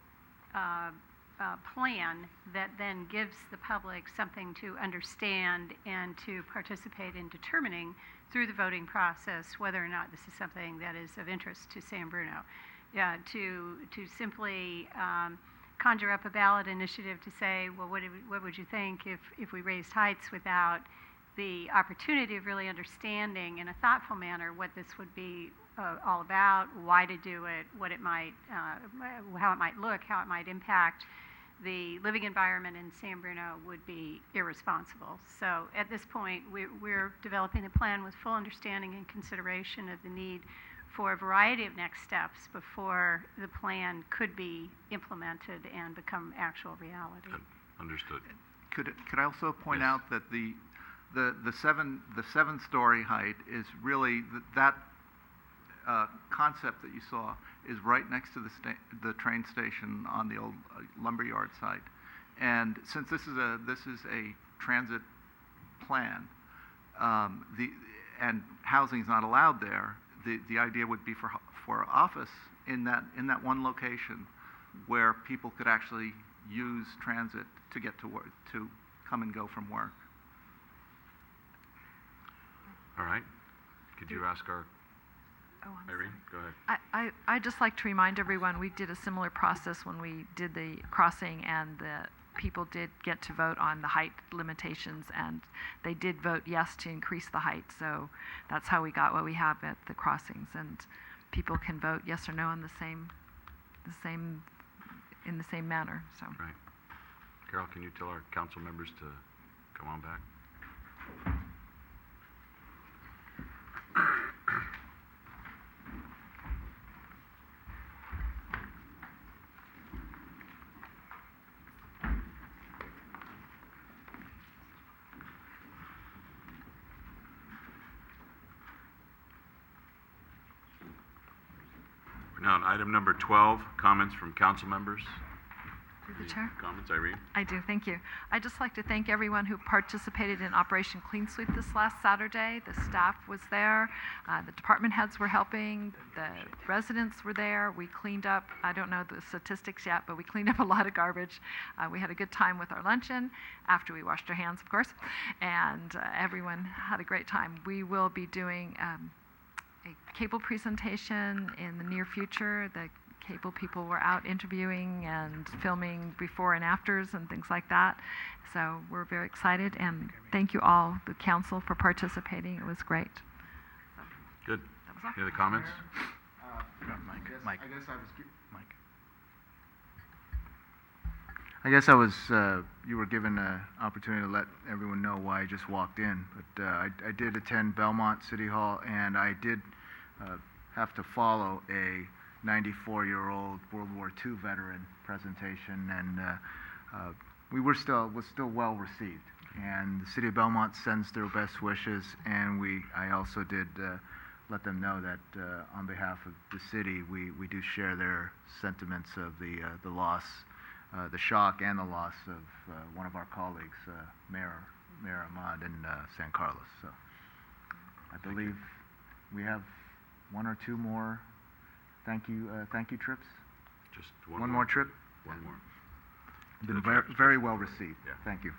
plan that then gives the public something to understand and to participate in determining through the voting process whether or not this is something that is of interest to San Bruno. To simply conjure up a ballot initiative to say, well, what would you think if we raised heights without the opportunity of really understanding in a thoughtful manner what this would be all about, why to do it, what it might, how it might look, how it might impact the living environment in San Bruno would be irresponsible. So at this point, we're developing a plan with full understanding and consideration of the need for a variety of next steps before the plan could be implemented and become actual reality. Understood. Could I also point out that the 7-story height is really that concept that you saw is right next to the train station on the old lumberyard site, and since this is a transit plan, and housing is not allowed there, the idea would be for office in that one location where people could actually use transit to get to work, to come and go from work. All right. Could you ask our Irene, go ahead. I'd just like to remind everyone, we did a similar process when we did the crossing, and the people did get to vote on the height limitations, and they did vote yes to increase the height. So that's how we got what we have at the crossings, and people can vote yes or no in the same manner. So. Right. Carol, can you tell our council members to come on back? Now, on item number 12, comments from council members. Through the chair. Comments, Irene? I do, thank you. I'd just like to thank everyone who participated in Operation Clean Sweep this last Saturday. The staff was there, the department heads were helping, the residents were there. We cleaned up, I don't know the statistics yet, but we cleaned up a lot of garbage. We had a good time with our luncheon, after we washed our hands, of course, and everyone had a great time. We will be doing a cable presentation in the near future. The cable people were out interviewing and filming before and afters and things like that. So we're very excited, and thank you all, the council, for participating. It was great. Good. That was all. Any other comments? I guess I was, you were given an opportunity to let everyone know why I just walked in, but I did attend Belmont City Hall, and I did have to follow a 94-year-old World War II veteran presentation, and was still well received. And the city of Belmont sends their best wishes, and I also did let them know that on behalf of the city, we do share their sentiments of the loss, the shock and the loss of one of our colleagues, Mayor Ahmad in San Carlos. So I believe we have one or two more thank you trips. Just one more trip. One more. Been very well received. Yeah. Thank you.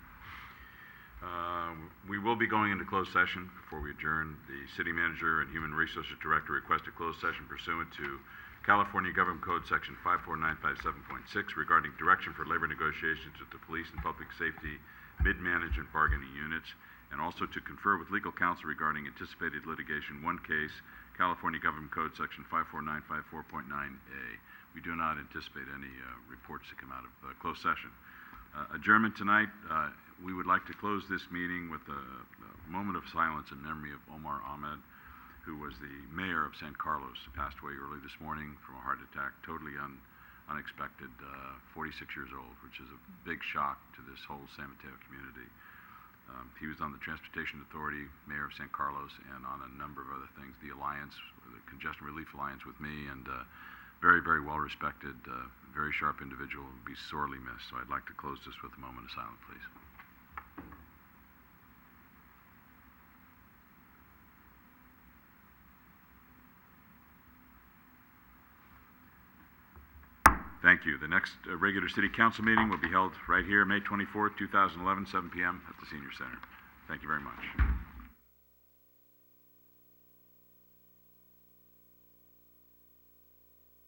We will be going into closed session before we adjourn. The city manager and human resources director requested closed session pursuant to California Government Code Section 54957.6 regarding direction for labor negotiations with the police and public safety mid-management bargaining units, and also to confer with legal counsel regarding anticipated litigation. One case, California Government Code Section 54954.9A. We do not anticipate any reports to come out of closed session. Adjournment tonight, we would like to close this meeting with a moment of silence in memory of Omar Ahmed, who was the mayor of San Carlos, who passed away early this morning from a heart attack, totally unexpected, 46 years old, which is a big shock to this whole San Mateo community. He was on the Transportation Authority, mayor of San Carlos, and on a number of other things, the Alliance, the Congestion Relief Alliance with me, and very, very well respected, very sharp individual, would be sorely missed. So I'd like to close this with a moment of silence, please. Thank you. The next regular city council meeting will be held right here, May 24th, 2011, 7 p.m. at the Senior Center. Thank you very much.